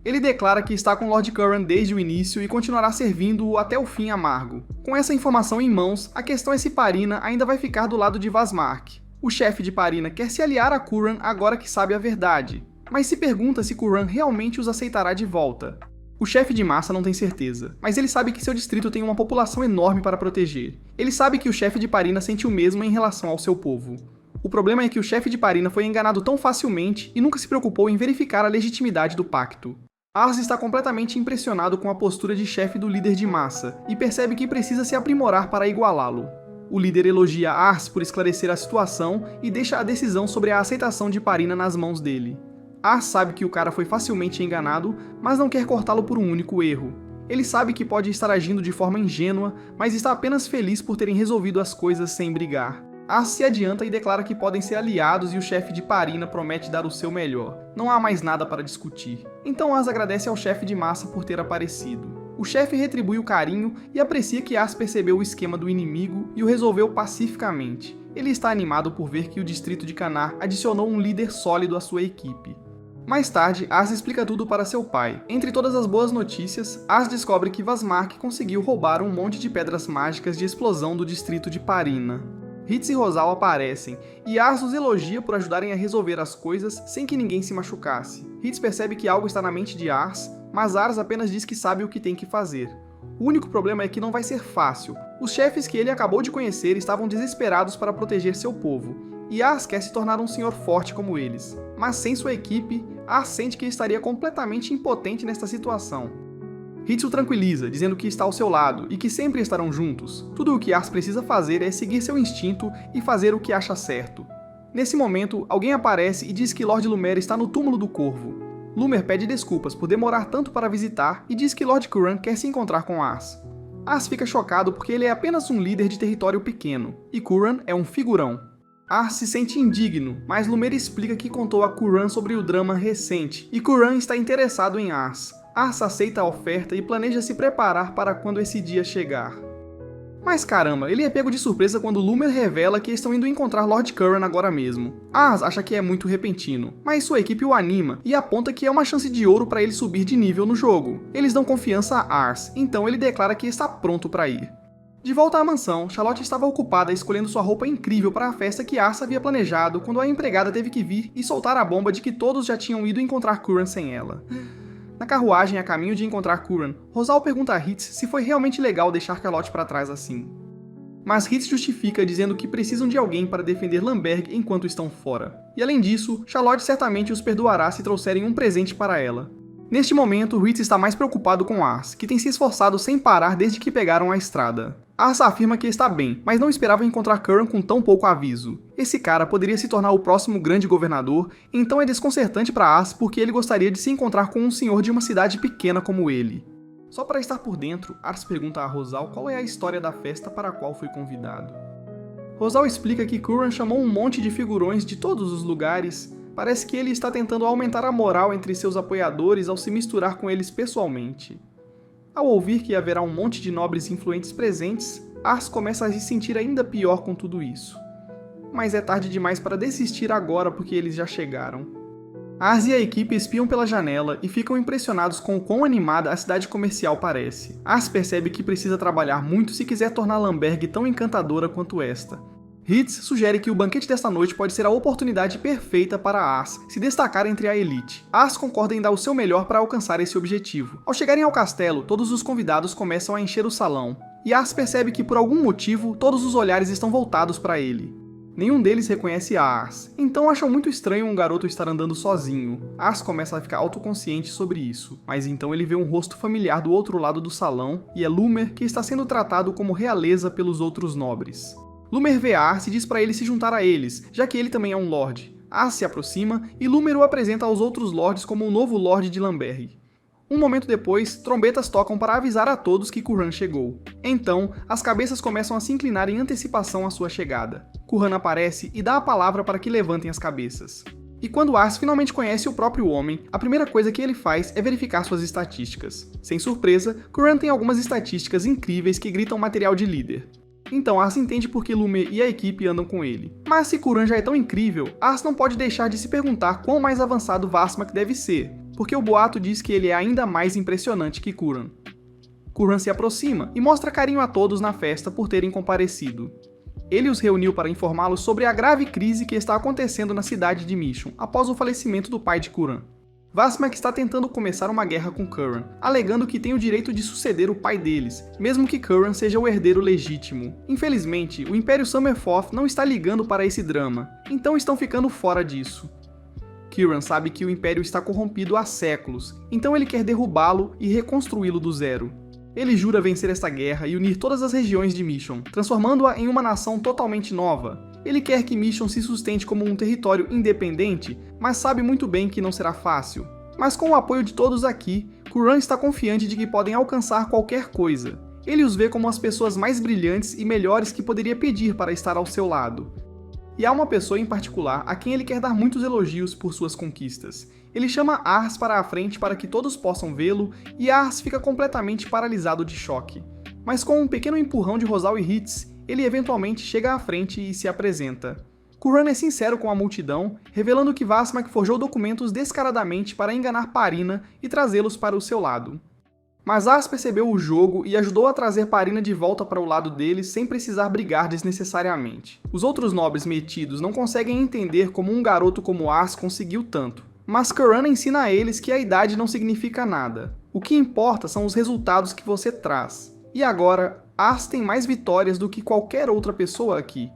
Ele declara que está com Lord Curran desde o início e continuará servindo-o até o fim amargo. Com essa informação em mãos, a questão é se Parina ainda vai ficar do lado de Vazmark. O chefe de Parina quer se aliar a Curran agora que sabe a verdade, mas se pergunta se Curran realmente os aceitará de volta. O chefe de massa não tem certeza, mas ele sabe que seu distrito tem uma população enorme para proteger. Ele sabe que o chefe de Parina sente o mesmo em relação ao seu povo. O problema é que o chefe de Parina foi enganado tão facilmente e nunca se preocupou em verificar a legitimidade do pacto. Ars está completamente impressionado com a postura de chefe do líder de massa e percebe que precisa se aprimorar para igualá-lo. O líder elogia Ars por esclarecer a situação e deixa a decisão sobre a aceitação de Parina nas mãos dele. Ars sabe que o cara foi facilmente enganado, mas não quer cortá-lo por um único erro. Ele sabe que pode estar agindo de forma ingênua, mas está apenas feliz por terem resolvido as coisas sem brigar. Ars se adianta e declara que podem ser aliados e o chefe de Parina promete dar o seu melhor. Não há mais nada para discutir. Então Ars agradece ao chefe de massa por ter aparecido. O chefe retribui o carinho e aprecia que Ars percebeu o esquema do inimigo e o resolveu pacificamente. Ele está animado por ver que o distrito de Kanar adicionou um líder sólido à sua equipe. Mais tarde, Ars explica tudo para seu pai. Entre todas as boas notícias, Ars descobre que Vazmark conseguiu roubar um monte de pedras mágicas de explosão do distrito de Parina. Hitz e Rosal aparecem, e Ars os elogia por ajudarem a resolver as coisas sem que ninguém se machucasse. Hitz percebe que algo está na mente de Ars, mas Ars apenas diz que sabe o que tem que fazer. O único problema é que não vai ser fácil. Os chefes que ele acabou de conhecer estavam desesperados para proteger seu povo, e Ars quer se tornar um senhor forte como eles. Mas sem sua equipe, Ars sente que estaria completamente impotente nesta situação. Hitz o tranquiliza, dizendo que está ao seu lado e que sempre estarão juntos. Tudo o que Ars precisa fazer é seguir seu instinto e fazer o que acha certo. Nesse momento, alguém aparece e diz que Lord Lumer está no túmulo do Corvo. Lumer pede desculpas por demorar tanto para visitar e diz que Lord Curran quer se encontrar com Ars. Ars fica chocado porque ele é apenas um líder de território pequeno, e Curran é um figurão. Ars se sente indigno, mas Lumer explica que contou a Curran sobre o drama recente, e Curran está interessado em Ars. Ars aceita a oferta e planeja se preparar para quando esse dia chegar. Mas caramba, ele é pego de surpresa quando Lumer revela que estão indo encontrar Lord Curran agora mesmo. Ars acha que é muito repentino, mas sua equipe o anima e aponta que é uma chance de ouro para ele subir de nível no jogo. Eles dão confiança a Ars, então ele declara que está pronto para ir. De volta à mansão, Charlotte estava ocupada escolhendo sua roupa incrível para a festa que Ars havia planejado quando a empregada teve que vir e soltar a bomba de que todos já tinham ido encontrar Curran sem ela. Na carruagem a caminho de encontrar Curran, Rosal pergunta a Hitz se foi realmente legal deixar Charlotte para trás assim. Mas Hitz justifica dizendo que precisam de alguém para defender Lamberg enquanto estão fora. E além disso, Charlotte certamente os perdoará se trouxerem um presente para ela. Neste momento, Hitz está mais preocupado com Ars, que tem se esforçado sem parar desde que pegaram a estrada. Ars afirma que está bem, mas não esperava encontrar Curran com tão pouco aviso. Esse cara poderia se tornar o próximo grande governador, então é desconcertante para Ars porque ele gostaria de se encontrar com um senhor de uma cidade pequena como ele. Só para estar por dentro, Ars pergunta a Rosal qual é a história da festa para a qual foi convidado. Rosal explica que Curran chamou um monte de figurões de todos os lugares. Parece que ele está tentando aumentar a moral entre seus apoiadores ao se misturar com eles pessoalmente. Ao ouvir que haverá um monte de nobres influentes presentes, Ars começa a se sentir ainda pior com tudo isso. Mas é tarde demais para desistir agora porque eles já chegaram. Ars e a equipe espiam pela janela e ficam impressionados com o quão animada a cidade comercial parece. Ars percebe que precisa trabalhar muito se quiser tornar Lamberg tão encantadora quanto esta. Hitz sugere que o banquete desta noite pode ser a oportunidade perfeita para Ars se destacar entre a elite. Ars concorda em dar o seu melhor para alcançar esse objetivo. Ao chegarem ao castelo, todos os convidados começam a encher o salão, e Ars percebe que por algum motivo todos os olhares estão voltados para ele. Nenhum deles reconhece Ars, então acham muito estranho um garoto estar andando sozinho. Ars começa a ficar autoconsciente sobre isso, mas então ele vê um rosto familiar do outro lado do salão, e é Lumer que está sendo tratado como realeza pelos outros nobres. Lumer vê Ars e diz para ele se juntar a eles, já que ele também é um Lorde. Ars se aproxima e Lumer o apresenta aos outros Lords como o novo Lorde de Lamberry. Um momento depois, trombetas tocam para avisar a todos que Curran chegou. Então, as cabeças começam a se inclinar em antecipação à sua chegada. Curran aparece e dá a palavra para que levantem as cabeças. E quando Ars finalmente conhece o próprio homem, a primeira coisa que ele faz é verificar suas estatísticas. Sem surpresa, Curran tem algumas estatísticas incríveis que gritam material de líder. Então Ars entende por que Lumer e a equipe andam com ele. Mas se Curran já é tão incrível, Ars não pode deixar de se perguntar quão mais avançado Vasmak deve ser, porque o boato diz que ele é ainda mais impressionante que Curran. Curran se aproxima e mostra carinho a todos na festa por terem comparecido. Ele os reuniu para informá-los sobre a grave crise que está acontecendo na cidade de Mission, após o falecimento do pai de Curran. Vasmak está tentando começar uma guerra com Curran, alegando que tem o direito de suceder o pai deles, mesmo que Curran seja o herdeiro legítimo. Infelizmente, o Império Summerforth não está ligando para esse drama, então estão ficando fora disso. Curran sabe que o Império está corrompido há séculos, então ele quer derrubá-lo e reconstruí-lo do zero. Ele jura vencer esta guerra e unir todas as regiões de Mission, transformando-a em uma nação totalmente nova. Ele quer que Mission se sustente como um território independente, mas sabe muito bem que não será fácil. Mas com o apoio de todos aqui, Curran está confiante de que podem alcançar qualquer coisa. Ele os vê como as pessoas mais brilhantes e melhores que poderia pedir para estar ao seu lado. E há uma pessoa em particular a quem ele quer dar muitos elogios por suas conquistas. Ele chama Ars para a frente para que todos possam vê-lo, e Ars fica completamente paralisado de choque. Mas com um pequeno empurrão de Rosal e Hitz, ele eventualmente chega à frente e se apresenta. Curran é sincero com a multidão, revelando que Vasmak forjou documentos descaradamente para enganar Parina e trazê-los para o seu lado. Mas Ars percebeu o jogo e ajudou a trazer Parina de volta para o lado deles sem precisar brigar desnecessariamente. Os outros nobres metidos não conseguem entender como um garoto como Ars conseguiu tanto. Mas Curran ensina a eles que a idade não significa nada. O que importa são os resultados que você traz. E agora, Ars tem mais vitórias do que qualquer outra pessoa aqui.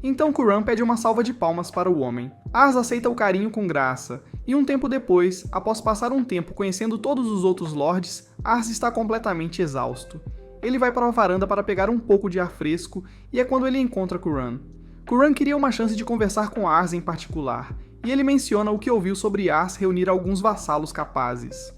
Então Curran pede uma salva de palmas para o homem. Ars aceita o carinho com graça, e um tempo depois, após passar um tempo conhecendo todos os outros lords, Ars está completamente exausto. Ele vai para a varanda para pegar um pouco de ar fresco, e é quando ele encontra Curran. Curran queria uma chance de conversar com Ars em particular, e ele menciona o que ouviu sobre Ars reunir alguns vassalos capazes.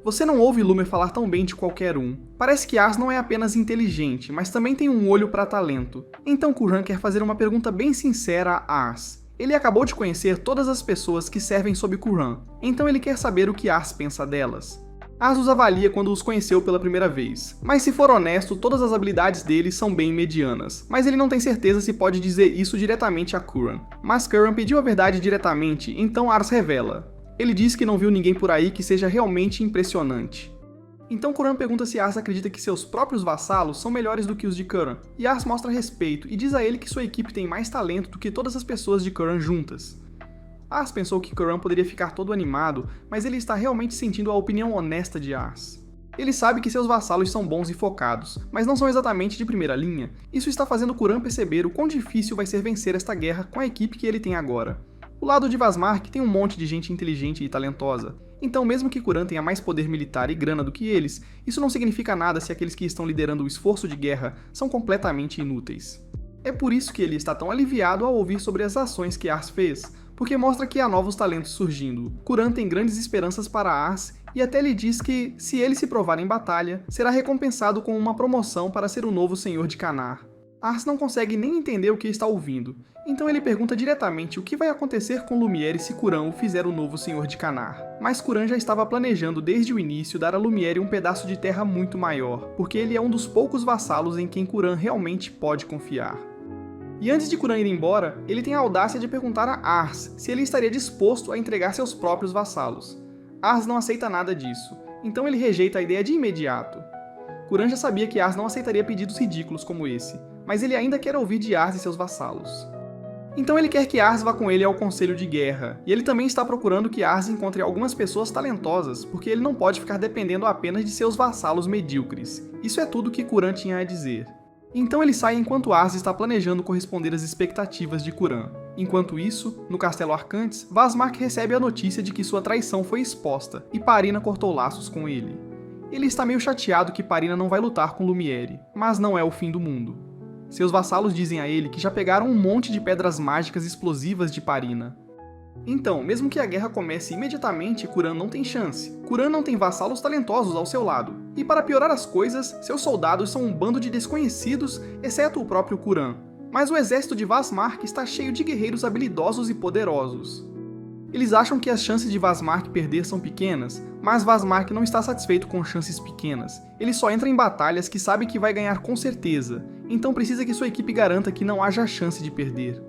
Você não ouve Lumer falar tão bem de qualquer um. Parece que Ars não é apenas inteligente, mas também tem um olho para talento. Então Curran quer fazer uma pergunta bem sincera a Ars. Ele acabou de conhecer todas as pessoas que servem sob Curran, então ele quer saber o que Ars pensa delas. Ars os avalia quando os conheceu pela primeira vez, mas se for honesto, todas as habilidades deles são bem medianas, mas ele não tem certeza se pode dizer isso diretamente a Curran. Mas Curran pediu a verdade diretamente, então Ars revela. Ele diz que não viu ninguém por aí que seja realmente impressionante. Então Curran pergunta se Ars acredita que seus próprios vassalos são melhores do que os de Curran, e Ars mostra respeito e diz a ele que sua equipe tem mais talento do que todas as pessoas de Curran juntas. Ars pensou que Curran poderia ficar todo animado, mas ele está realmente sentindo a opinião honesta de Ars. Ele sabe que seus vassalos são bons e focados, mas não são exatamente de primeira linha. Isso está fazendo Curran perceber o quão difícil vai ser vencer esta guerra com a equipe que ele tem agora. O lado de Vasmark tem um monte de gente inteligente e talentosa, então mesmo que Curran tenha mais poder militar e grana do que eles, isso não significa nada se aqueles que estão liderando o esforço de guerra são completamente inúteis. É por isso que ele está tão aliviado ao ouvir sobre as ações que Ars fez, porque mostra que há novos talentos surgindo. Curran tem grandes esperanças para Ars e até lhe diz que, se ele se provar em batalha, será recompensado com uma promoção para ser o novo Senhor de Kanar. Ars não consegue nem entender o que está ouvindo, então ele pergunta diretamente o que vai acontecer com Lumiere se Curran o fizer o novo Senhor de Kanar. Mas Curran já estava planejando desde o início dar a Lumiere um pedaço de terra muito maior, porque ele é um dos poucos vassalos em quem Curran realmente pode confiar. E antes de Curran ir embora, ele tem a audácia de perguntar a Ars se ele estaria disposto a entregar seus próprios vassalos. Ars não aceita nada disso, então ele rejeita a ideia de imediato. Curran já sabia que Ars não aceitaria pedidos ridículos como esse, mas ele ainda quer ouvir de Ars e seus vassalos. Então ele quer que Ars vá com ele ao Conselho de Guerra, e ele também está procurando que Ars encontre algumas pessoas talentosas, porque ele não pode ficar dependendo apenas de seus vassalos medíocres. Isso é tudo que Curran tinha a dizer. Então ele sai enquanto Ars está planejando corresponder às expectativas de Curran. Enquanto isso, no Castelo Arcantes, Vasmark recebe a notícia de que sua traição foi exposta, e Parina cortou laços com ele. Ele está meio chateado que Parina não vai lutar com Lumiere, mas não é o fim do mundo. Seus vassalos dizem a ele que já pegaram um monte de pedras mágicas explosivas de Parina. Então, mesmo que a guerra comece imediatamente, Kuran não tem chance. Kuran não tem vassalos talentosos ao seu lado. E para piorar as coisas, seus soldados são um bando de desconhecidos, exceto o próprio Kuran. Mas o exército de Vazmark está cheio de guerreiros habilidosos e poderosos. Eles acham que as chances de Vazmark perder são pequenas, mas Vazmark não está satisfeito com chances pequenas. Ele só entra em batalhas que sabe que vai ganhar com certeza, então precisa que sua equipe garanta que não haja chance de perder.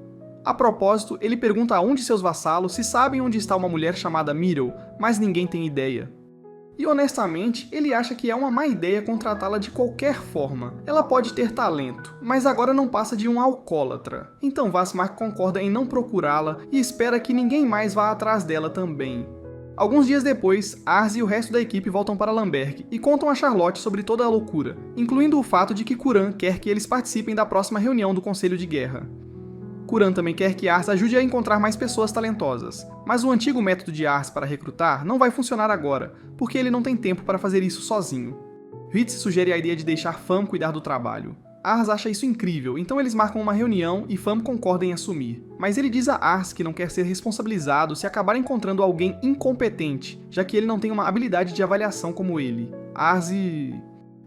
A propósito, ele pergunta a um de seus vassalos se sabem onde está uma mulher chamada Myrtle, mas ninguém tem ideia. E honestamente, ele acha que é uma má ideia contratá-la de qualquer forma. Ela pode ter talento, mas agora não passa de um alcoólatra. Então Vazmark concorda em não procurá-la e espera que ninguém mais vá atrás dela também. Alguns dias depois, Ars e o resto da equipe voltam para Lamberg e contam a Charlotte sobre toda a loucura, incluindo o fato de que Kuran quer que eles participem da próxima reunião do Conselho de Guerra. Kuran também quer que Ars ajude a encontrar mais pessoas talentosas, mas o antigo método de Ars para recrutar não vai funcionar agora, porque ele não tem tempo para fazer isso sozinho. Ritz sugere a ideia de deixar Fam cuidar do trabalho. Ars acha isso incrível, então eles marcam uma reunião e Fam concorda em assumir. Mas ele diz a Ars que não quer ser responsabilizado se acabar encontrando alguém incompetente, já que ele não tem uma habilidade de avaliação como ele. Ars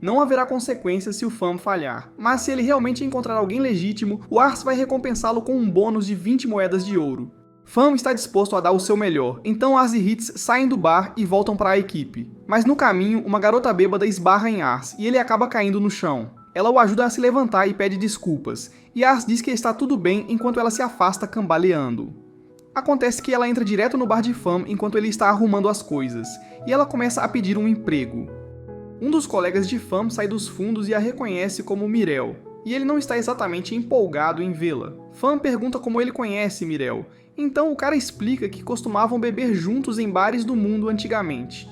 Não haverá consequências se o Fam falhar, mas se ele realmente encontrar alguém legítimo, o Ars vai recompensá-lo com um bônus de 20 moedas de ouro. Fam está disposto a dar o seu melhor, então Ars e Ritz saem do bar e voltam para a equipe. Mas no caminho, uma garota bêbada esbarra em Ars e ele acaba caindo no chão. Ela o ajuda a se levantar e pede desculpas, e Ars diz que está tudo bem enquanto ela se afasta cambaleando. Acontece que ela entra direto no bar de Fam enquanto ele está arrumando as coisas, e ela começa a pedir um emprego. Um dos colegas de Fam sai dos fundos e a reconhece como Myrtle, e ele não está exatamente empolgado em vê-la. Fam pergunta como ele conhece Myrtle, então o cara explica que costumavam beber juntos em bares do mundo antigamente.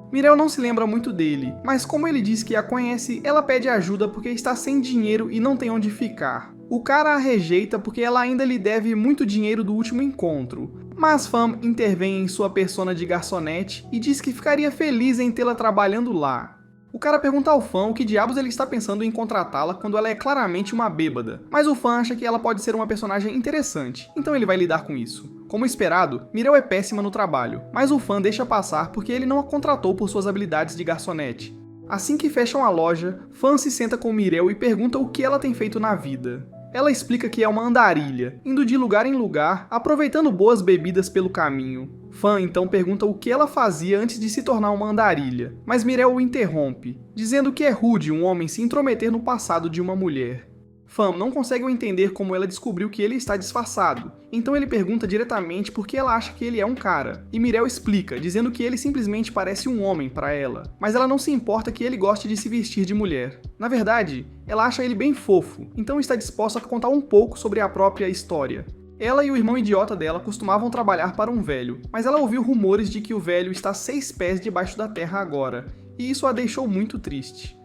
Myrtle não se lembra muito dele, mas como ele diz que a conhece, ela pede ajuda porque está sem dinheiro e não tem onde ficar. O cara a rejeita porque ela ainda lhe deve muito dinheiro do último encontro, mas Fam intervém em sua persona de garçonete e diz que ficaria feliz em tê-la trabalhando lá. O cara pergunta ao Fam o que diabos ele está pensando em contratá-la quando ela é claramente uma bêbada, mas o Fam acha que ela pode ser uma personagem interessante, então ele vai lidar com isso. Como esperado, Myrtle é péssima no trabalho, mas o Fam deixa passar porque ele não a contratou por suas habilidades de garçonete. Assim que fecham a loja, Fam se senta com Myrtle e pergunta o que ela tem feito na vida. Ela explica que é uma andarilha, indo de lugar em lugar, aproveitando boas bebidas pelo caminho. Fam então pergunta o que ela fazia antes de se tornar uma andarilha, mas Myrtle o interrompe, dizendo que é rude um homem se intrometer no passado de uma mulher. Fam não consegue entender como ela descobriu que ele está disfarçado, então ele pergunta diretamente por que ela acha que ele é um cara, e Myrtle explica, dizendo que ele simplesmente parece um homem para ela, mas ela não se importa que ele goste de se vestir de mulher. Na verdade, ela acha ele bem fofo, então está disposta a contar um pouco sobre a própria história. Ela e o irmão idiota dela costumavam trabalhar para um velho, mas ela ouviu rumores de que o velho está 6 pés debaixo da terra agora, e isso a deixou muito triste.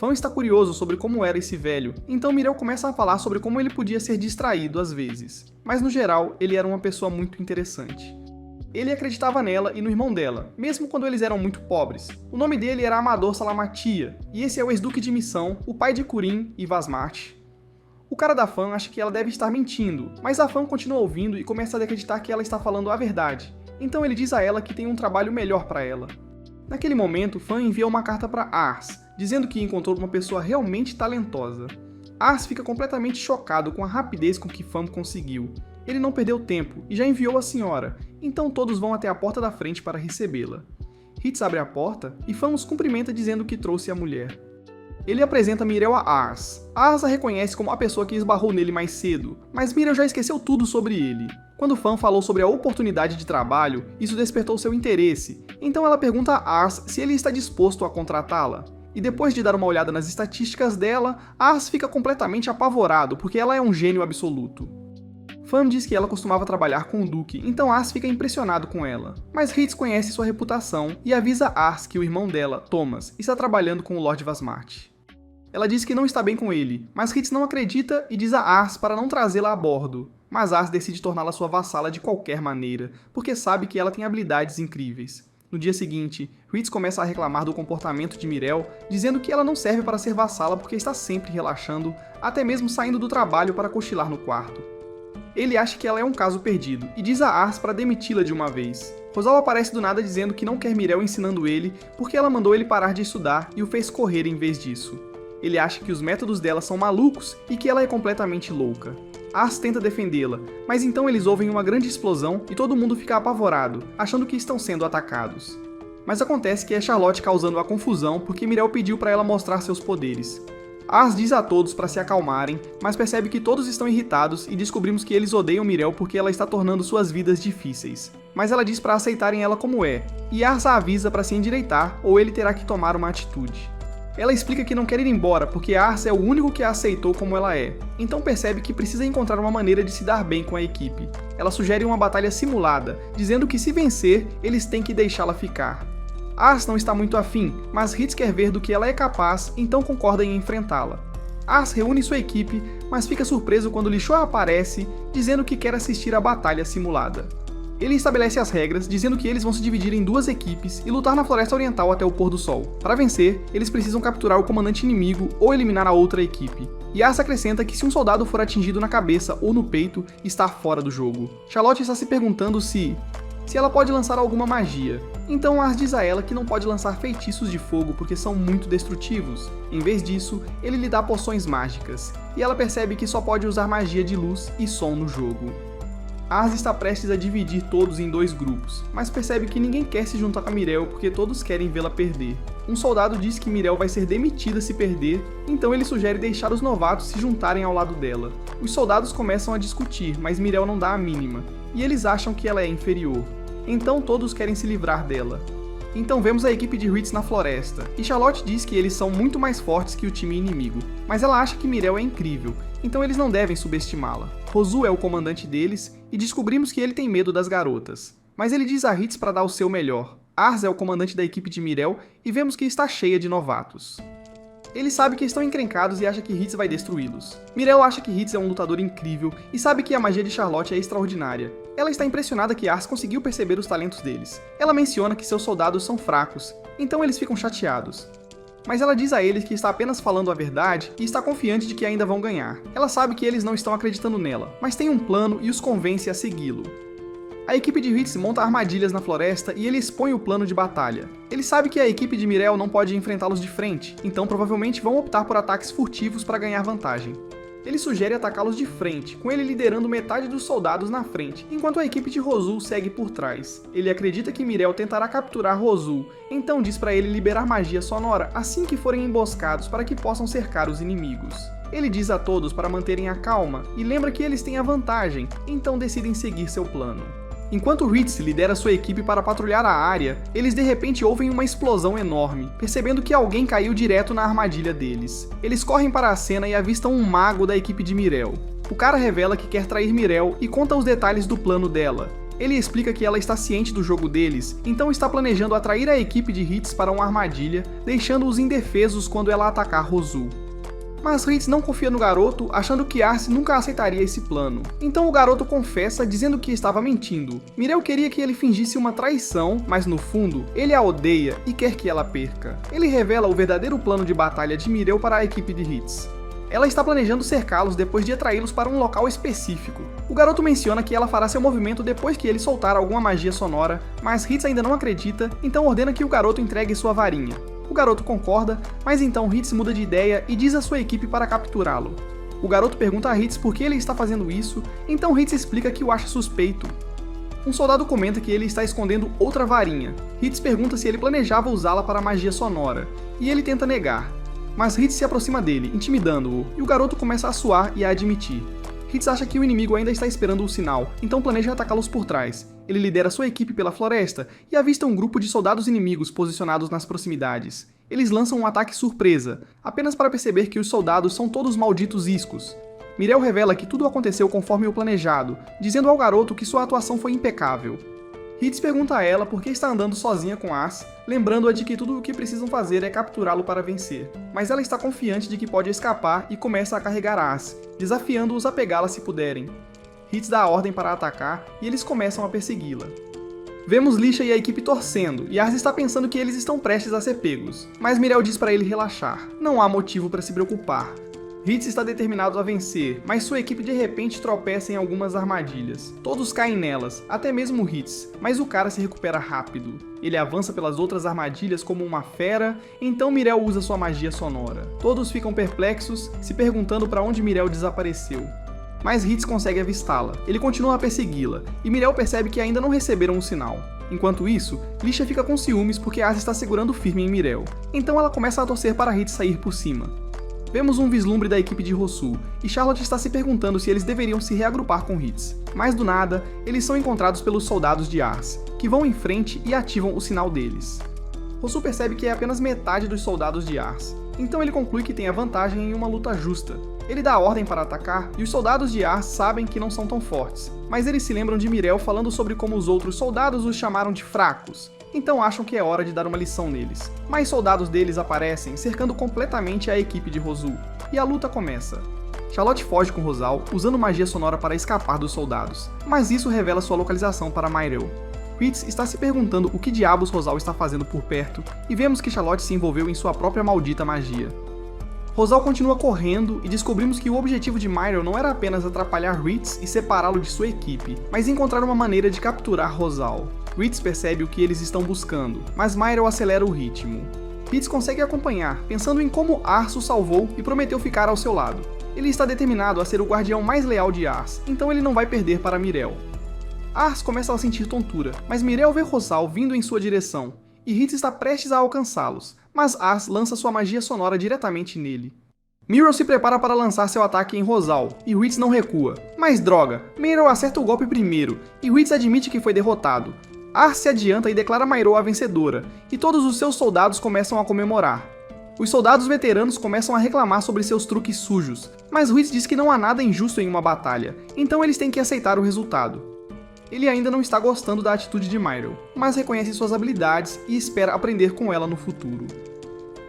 Fam está curioso sobre como era esse velho, então Myrtle começa a falar sobre como ele podia ser distraído às vezes, mas no geral ele era uma pessoa muito interessante. Ele acreditava nela e no irmão dela, mesmo quando eles eram muito pobres. O nome dele era Amador Salamatia, e esse é o ex-duque de Missão, o pai de Kurin e Vazmart. O cara da Fam acha que ela deve estar mentindo, mas a Fam continua ouvindo e começa a acreditar que ela está falando a verdade, então ele diz a ela que tem um trabalho melhor para ela. Naquele momento, Fam envia uma carta para Ars, dizendo que encontrou uma pessoa realmente talentosa. Ars fica completamente chocado com a rapidez com que Fam conseguiu. Ele não perdeu tempo e já enviou a senhora, então todos vão até a porta da frente para recebê-la. Ritz abre a porta e Fam os cumprimenta dizendo que trouxe a mulher. Ele apresenta Myrtle a Ars. Ars a reconhece como a pessoa que esbarrou nele mais cedo, mas Myrtle já esqueceu tudo sobre ele. Quando Fam falou sobre a oportunidade de trabalho, isso despertou seu interesse, então ela pergunta a Ars se ele está disposto a contratá-la. E depois de dar uma olhada nas estatísticas dela, Ars fica completamente apavorado porque ela é um gênio absoluto. Fam diz que ela costumava trabalhar com o Duque, então Ars fica impressionado com ela. Mas Ritz conhece sua reputação e avisa Ars que o irmão dela, Thomas, está trabalhando com o Lord Vazmart. Ela diz que não está bem com ele, mas Ritz não acredita e diz a Ars para não trazê-la a bordo. Mas Ars decide torná-la sua vassala de qualquer maneira, porque sabe que ela tem habilidades incríveis. No dia seguinte, Ritz começa a reclamar do comportamento de Mirel, dizendo que ela não serve para ser vassala porque está sempre relaxando, até mesmo saindo do trabalho para cochilar no quarto. Ele acha que ela é um caso perdido, e diz a Ars para demiti-la de uma vez. Rosal aparece do nada dizendo que não quer Mirel ensinando ele, porque ela mandou ele parar de estudar e o fez correr em vez disso. Ele acha que os métodos dela são malucos e que ela é completamente louca. Ars tenta defendê-la, mas então eles ouvem uma grande explosão e todo mundo fica apavorado, achando que estão sendo atacados. Mas acontece que é Charlotte causando a confusão porque Mirel pediu para ela mostrar seus poderes. Ars diz a todos para se acalmarem, mas percebe que todos estão irritados e descobrimos que eles odeiam Mirel porque ela está tornando suas vidas difíceis. Mas ela diz para aceitarem ela como é, e Ars a avisa para se endireitar ou ele terá que tomar uma atitude. Ela explica que não quer ir embora porque Ars é o único que a aceitou como ela é, então percebe que precisa encontrar uma maneira de se dar bem com a equipe. Ela sugere uma batalha simulada, dizendo que se vencer, eles têm que deixá-la ficar. Ars não está muito afim, mas Ritz quer ver do que ela é capaz, então concorda em enfrentá-la. Ars reúne sua equipe, mas fica surpreso quando Lixoa aparece, dizendo que quer assistir à batalha simulada. Ele estabelece as regras, dizendo que eles vão se dividir em duas equipes e lutar na Floresta Oriental até o pôr do sol. Para vencer, eles precisam capturar o comandante inimigo ou eliminar a outra equipe. E Ars acrescenta que se um soldado for atingido na cabeça ou no peito, está fora do jogo. Charlotte está se perguntando se ela pode lançar alguma magia. Então Ars diz a ela que não pode lançar feitiços de fogo porque são muito destrutivos. Em vez disso, ele lhe dá poções mágicas. E ela percebe que só pode usar magia de luz e som no jogo. Ars está prestes a dividir todos em dois grupos, mas percebe que ninguém quer se juntar a Mirel porque todos querem vê-la perder. Um soldado diz que Mirel vai ser demitida se perder, então ele sugere deixar os novatos se juntarem ao lado dela. Os soldados começam a discutir, mas Mirel não dá a mínima, e eles acham que ela é inferior. Então todos querem se livrar dela. Então vemos a equipe de Ritz na floresta, e Charlotte diz que eles são muito mais fortes que o time inimigo, mas ela acha que Mirel é incrível, então eles não devem subestimá-la. Rosu é o comandante deles, e descobrimos que ele tem medo das garotas. Mas ele diz a Ritz para dar o seu melhor. Ars é o comandante da equipe de Mirel, e vemos que está cheia de novatos. Ele sabe que estão encrencados e acha que Ritz vai destruí-los. Mirel acha que Ritz é um lutador incrível e sabe que a magia de Charlotte é extraordinária. Ela está impressionada que Ars conseguiu perceber os talentos deles. Ela menciona que seus soldados são fracos, então eles ficam chateados. Mas ela diz a eles que está apenas falando a verdade e está confiante de que ainda vão ganhar. Ela sabe que eles não estão acreditando nela, mas tem um plano e os convence a segui-lo. A equipe de Ritz monta armadilhas na floresta e ele expõe o plano de batalha. Ele sabe que a equipe de Mirel não pode enfrentá-los de frente, então provavelmente vão optar por ataques furtivos para ganhar vantagem. Ele sugere atacá-los de frente, com ele liderando metade dos soldados na frente, enquanto a equipe de Rosul segue por trás. Ele acredita que Mirel tentará capturar Rosul, então diz para ele liberar magia sonora assim que forem emboscados para que possam cercar os inimigos. Ele diz a todos para manterem a calma e lembra que eles têm a vantagem, então decidem seguir seu plano. Enquanto Ritz lidera sua equipe para patrulhar a área, eles de repente ouvem uma explosão enorme, percebendo que alguém caiu direto na armadilha deles. Eles correm para a cena e avistam um mago da equipe de Mirel. O cara revela que quer trair Mirel e conta os detalhes do plano dela. Ele explica que ela está ciente do jogo deles, então está planejando atrair a equipe de Ritz para uma armadilha, deixando-os indefesos quando ela atacar Rosul. Mas Ritz não confia no garoto, achando que Ars nunca aceitaria esse plano. Então o garoto confessa, dizendo que estava mentindo. Mirel queria que ele fingisse uma traição, mas no fundo, ele a odeia e quer que ela perca. Ele revela o verdadeiro plano de batalha de Mirel para a equipe de Ritz. Ela está planejando cercá-los depois de atraí-los para um local específico. O garoto menciona que ela fará seu movimento depois que ele soltar alguma magia sonora, mas Ritz ainda não acredita, então ordena que o garoto entregue sua varinha. O garoto concorda, mas então Ritz muda de ideia e diz à sua equipe para capturá-lo. O garoto pergunta a Ritz por que ele está fazendo isso, então Ritz explica que o acha suspeito. Um soldado comenta que ele está escondendo outra varinha. Ritz pergunta se ele planejava usá-la para magia sonora, e ele tenta negar. Mas Ritz se aproxima dele, intimidando-o, e o garoto começa a suar e a admitir. Ritz acha que o inimigo ainda está esperando o sinal, então planeja atacá-los por trás. Ele lidera sua equipe pela floresta e avista um grupo de soldados inimigos posicionados nas proximidades. Eles lançam um ataque surpresa, apenas para perceber que os soldados são todos malditos iscos. Mirel revela que tudo aconteceu conforme o planejado, dizendo ao garoto que sua atuação foi impecável. Ritz pergunta a ela por que está andando sozinha com Ars, lembrando-a de que tudo o que precisam fazer é capturá-lo para vencer. Mas ela está confiante de que pode escapar e começa a carregar Ars, desafiando-os a pegá-la se puderem. Ritz dá a ordem para atacar e eles começam a persegui-la. Vemos Lisha e a equipe torcendo, e Ars está pensando que eles estão prestes a ser pegos, mas Mirel diz para ele relaxar, não há motivo para se preocupar. Hitz está determinado a vencer, mas sua equipe de repente tropeça em algumas armadilhas. Todos caem nelas, até mesmo Hitz, mas o cara se recupera rápido. Ele avança pelas outras armadilhas como uma fera, então Mirel usa sua magia sonora. Todos ficam perplexos, se perguntando para onde Mirel desapareceu. Mas Hitz consegue avistá-la. Ele continua a persegui-la, e Mirel percebe que ainda não receberam o sinal. Enquanto isso, Lisha fica com ciúmes porque Ars está segurando firme em Mirel. Então ela começa a torcer para Hitz sair por cima. Vemos um vislumbre da equipe de Rosul, e Charlotte está se perguntando se eles deveriam se reagrupar com Hitz. Mas do nada, eles são encontrados pelos soldados de Ars, que vão em frente e ativam o sinal deles. Rosul percebe que é apenas metade dos soldados de Ars, então ele conclui que tem a vantagem em uma luta justa. Ele dá a ordem para atacar, e os soldados de Ars sabem que não são tão fortes, mas eles se lembram de Mirel falando sobre como os outros soldados os chamaram de fracos, então acham que é hora de dar uma lição neles. Mais soldados deles aparecem, cercando completamente a equipe de Rosul, e a luta começa. Charlotte foge com Rosal, usando magia sonora para escapar dos soldados, mas isso revela sua localização para Myrel. Hitz está se perguntando o que diabos Rosal está fazendo por perto, e vemos que Charlotte se envolveu em sua própria maldita magia. Rosal continua correndo e descobrimos que o objetivo de Myrel não era apenas atrapalhar Hitz e separá-lo de sua equipe, mas encontrar uma maneira de capturar Rosal. Hitz percebe o que eles estão buscando, mas Myrel acelera o ritmo. Hitz consegue acompanhar, pensando em como Ars o salvou e prometeu ficar ao seu lado. Ele está determinado a ser o guardião mais leal de Ars, então ele não vai perder para Mirel. Ars começa a sentir tontura, mas Mirel vê Rosal vindo em sua direção, e Hitz está prestes a alcançá-los, mas Ars lança sua magia sonora diretamente nele. Mirel se prepara para lançar seu ataque em Rosal, e Hitz não recua. Mas droga, Mirel acerta o golpe primeiro, e Hitz admite que foi derrotado. Ars se adianta e declara Myrel a vencedora, e todos os seus soldados começam a comemorar. Os soldados veteranos começam a reclamar sobre seus truques sujos, mas Hitz diz que não há nada injusto em uma batalha, então eles têm que aceitar o resultado. Ele ainda não está gostando da atitude de Myrel, mas reconhece suas habilidades e espera aprender com ela no futuro.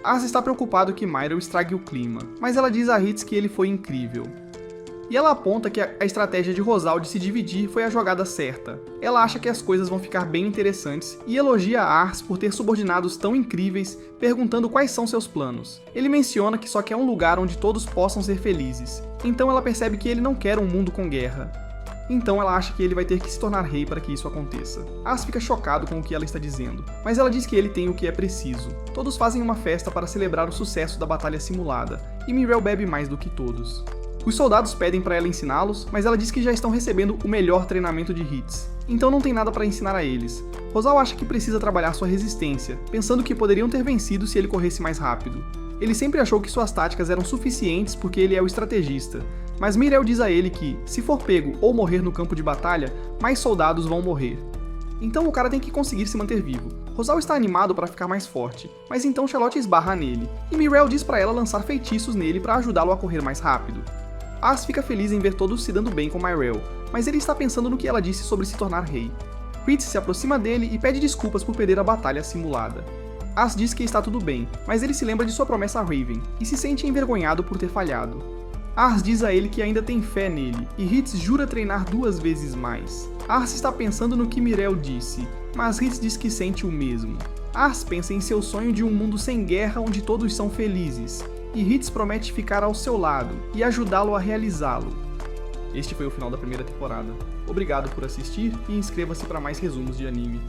Ars está preocupado que Myrel estrague o clima, mas ela diz a Hitz que ele foi incrível. E ela aponta que a estratégia de Rosal de se dividir foi a jogada certa. Ela acha que as coisas vão ficar bem interessantes e elogia a Ars por ter subordinados tão incríveis, perguntando quais são seus planos. Ele menciona que só quer um lugar onde todos possam ser felizes, então ela percebe que ele não quer um mundo com guerra. Então ela acha que ele vai ter que se tornar rei para que isso aconteça. Ars fica chocado com o que ela está dizendo, mas ela diz que ele tem o que é preciso. Todos fazem uma festa para celebrar o sucesso da batalha simulada, e Mirel bebe mais do que todos. Os soldados pedem para ela ensiná-los, mas ela diz que já estão recebendo o melhor treinamento de Hitz, então não tem nada para ensinar a eles. Rosal acha que precisa trabalhar sua resistência, pensando que poderiam ter vencido se ele corresse mais rápido. Ele sempre achou que suas táticas eram suficientes porque ele é o estrategista, mas Mirel diz a ele que, se for pego ou morrer no campo de batalha, mais soldados vão morrer. Então o cara tem que conseguir se manter vivo. Rosal está animado para ficar mais forte, mas então Charlotte esbarra nele, e Mirel diz para ela lançar feitiços nele para ajudá-lo a correr mais rápido. Ars fica feliz em ver todos se dando bem com Myrel, mas ele está pensando no que ela disse sobre se tornar rei. Hitz se aproxima dele e pede desculpas por perder a batalha simulada. Ars diz que está tudo bem, mas ele se lembra de sua promessa a Raven, e se sente envergonhado por ter falhado. Ars diz a ele que ainda tem fé nele, e Hitz jura treinar 2 vezes mais. Ars está pensando no que Mirel disse, mas Hitz diz que sente o mesmo. Ars pensa em seu sonho de um mundo sem guerra onde todos são felizes, e Hitz promete ficar ao seu lado e ajudá-lo a realizá-lo. Este foi o final da primeira temporada. Obrigado por assistir e inscreva-se para mais resumos de anime.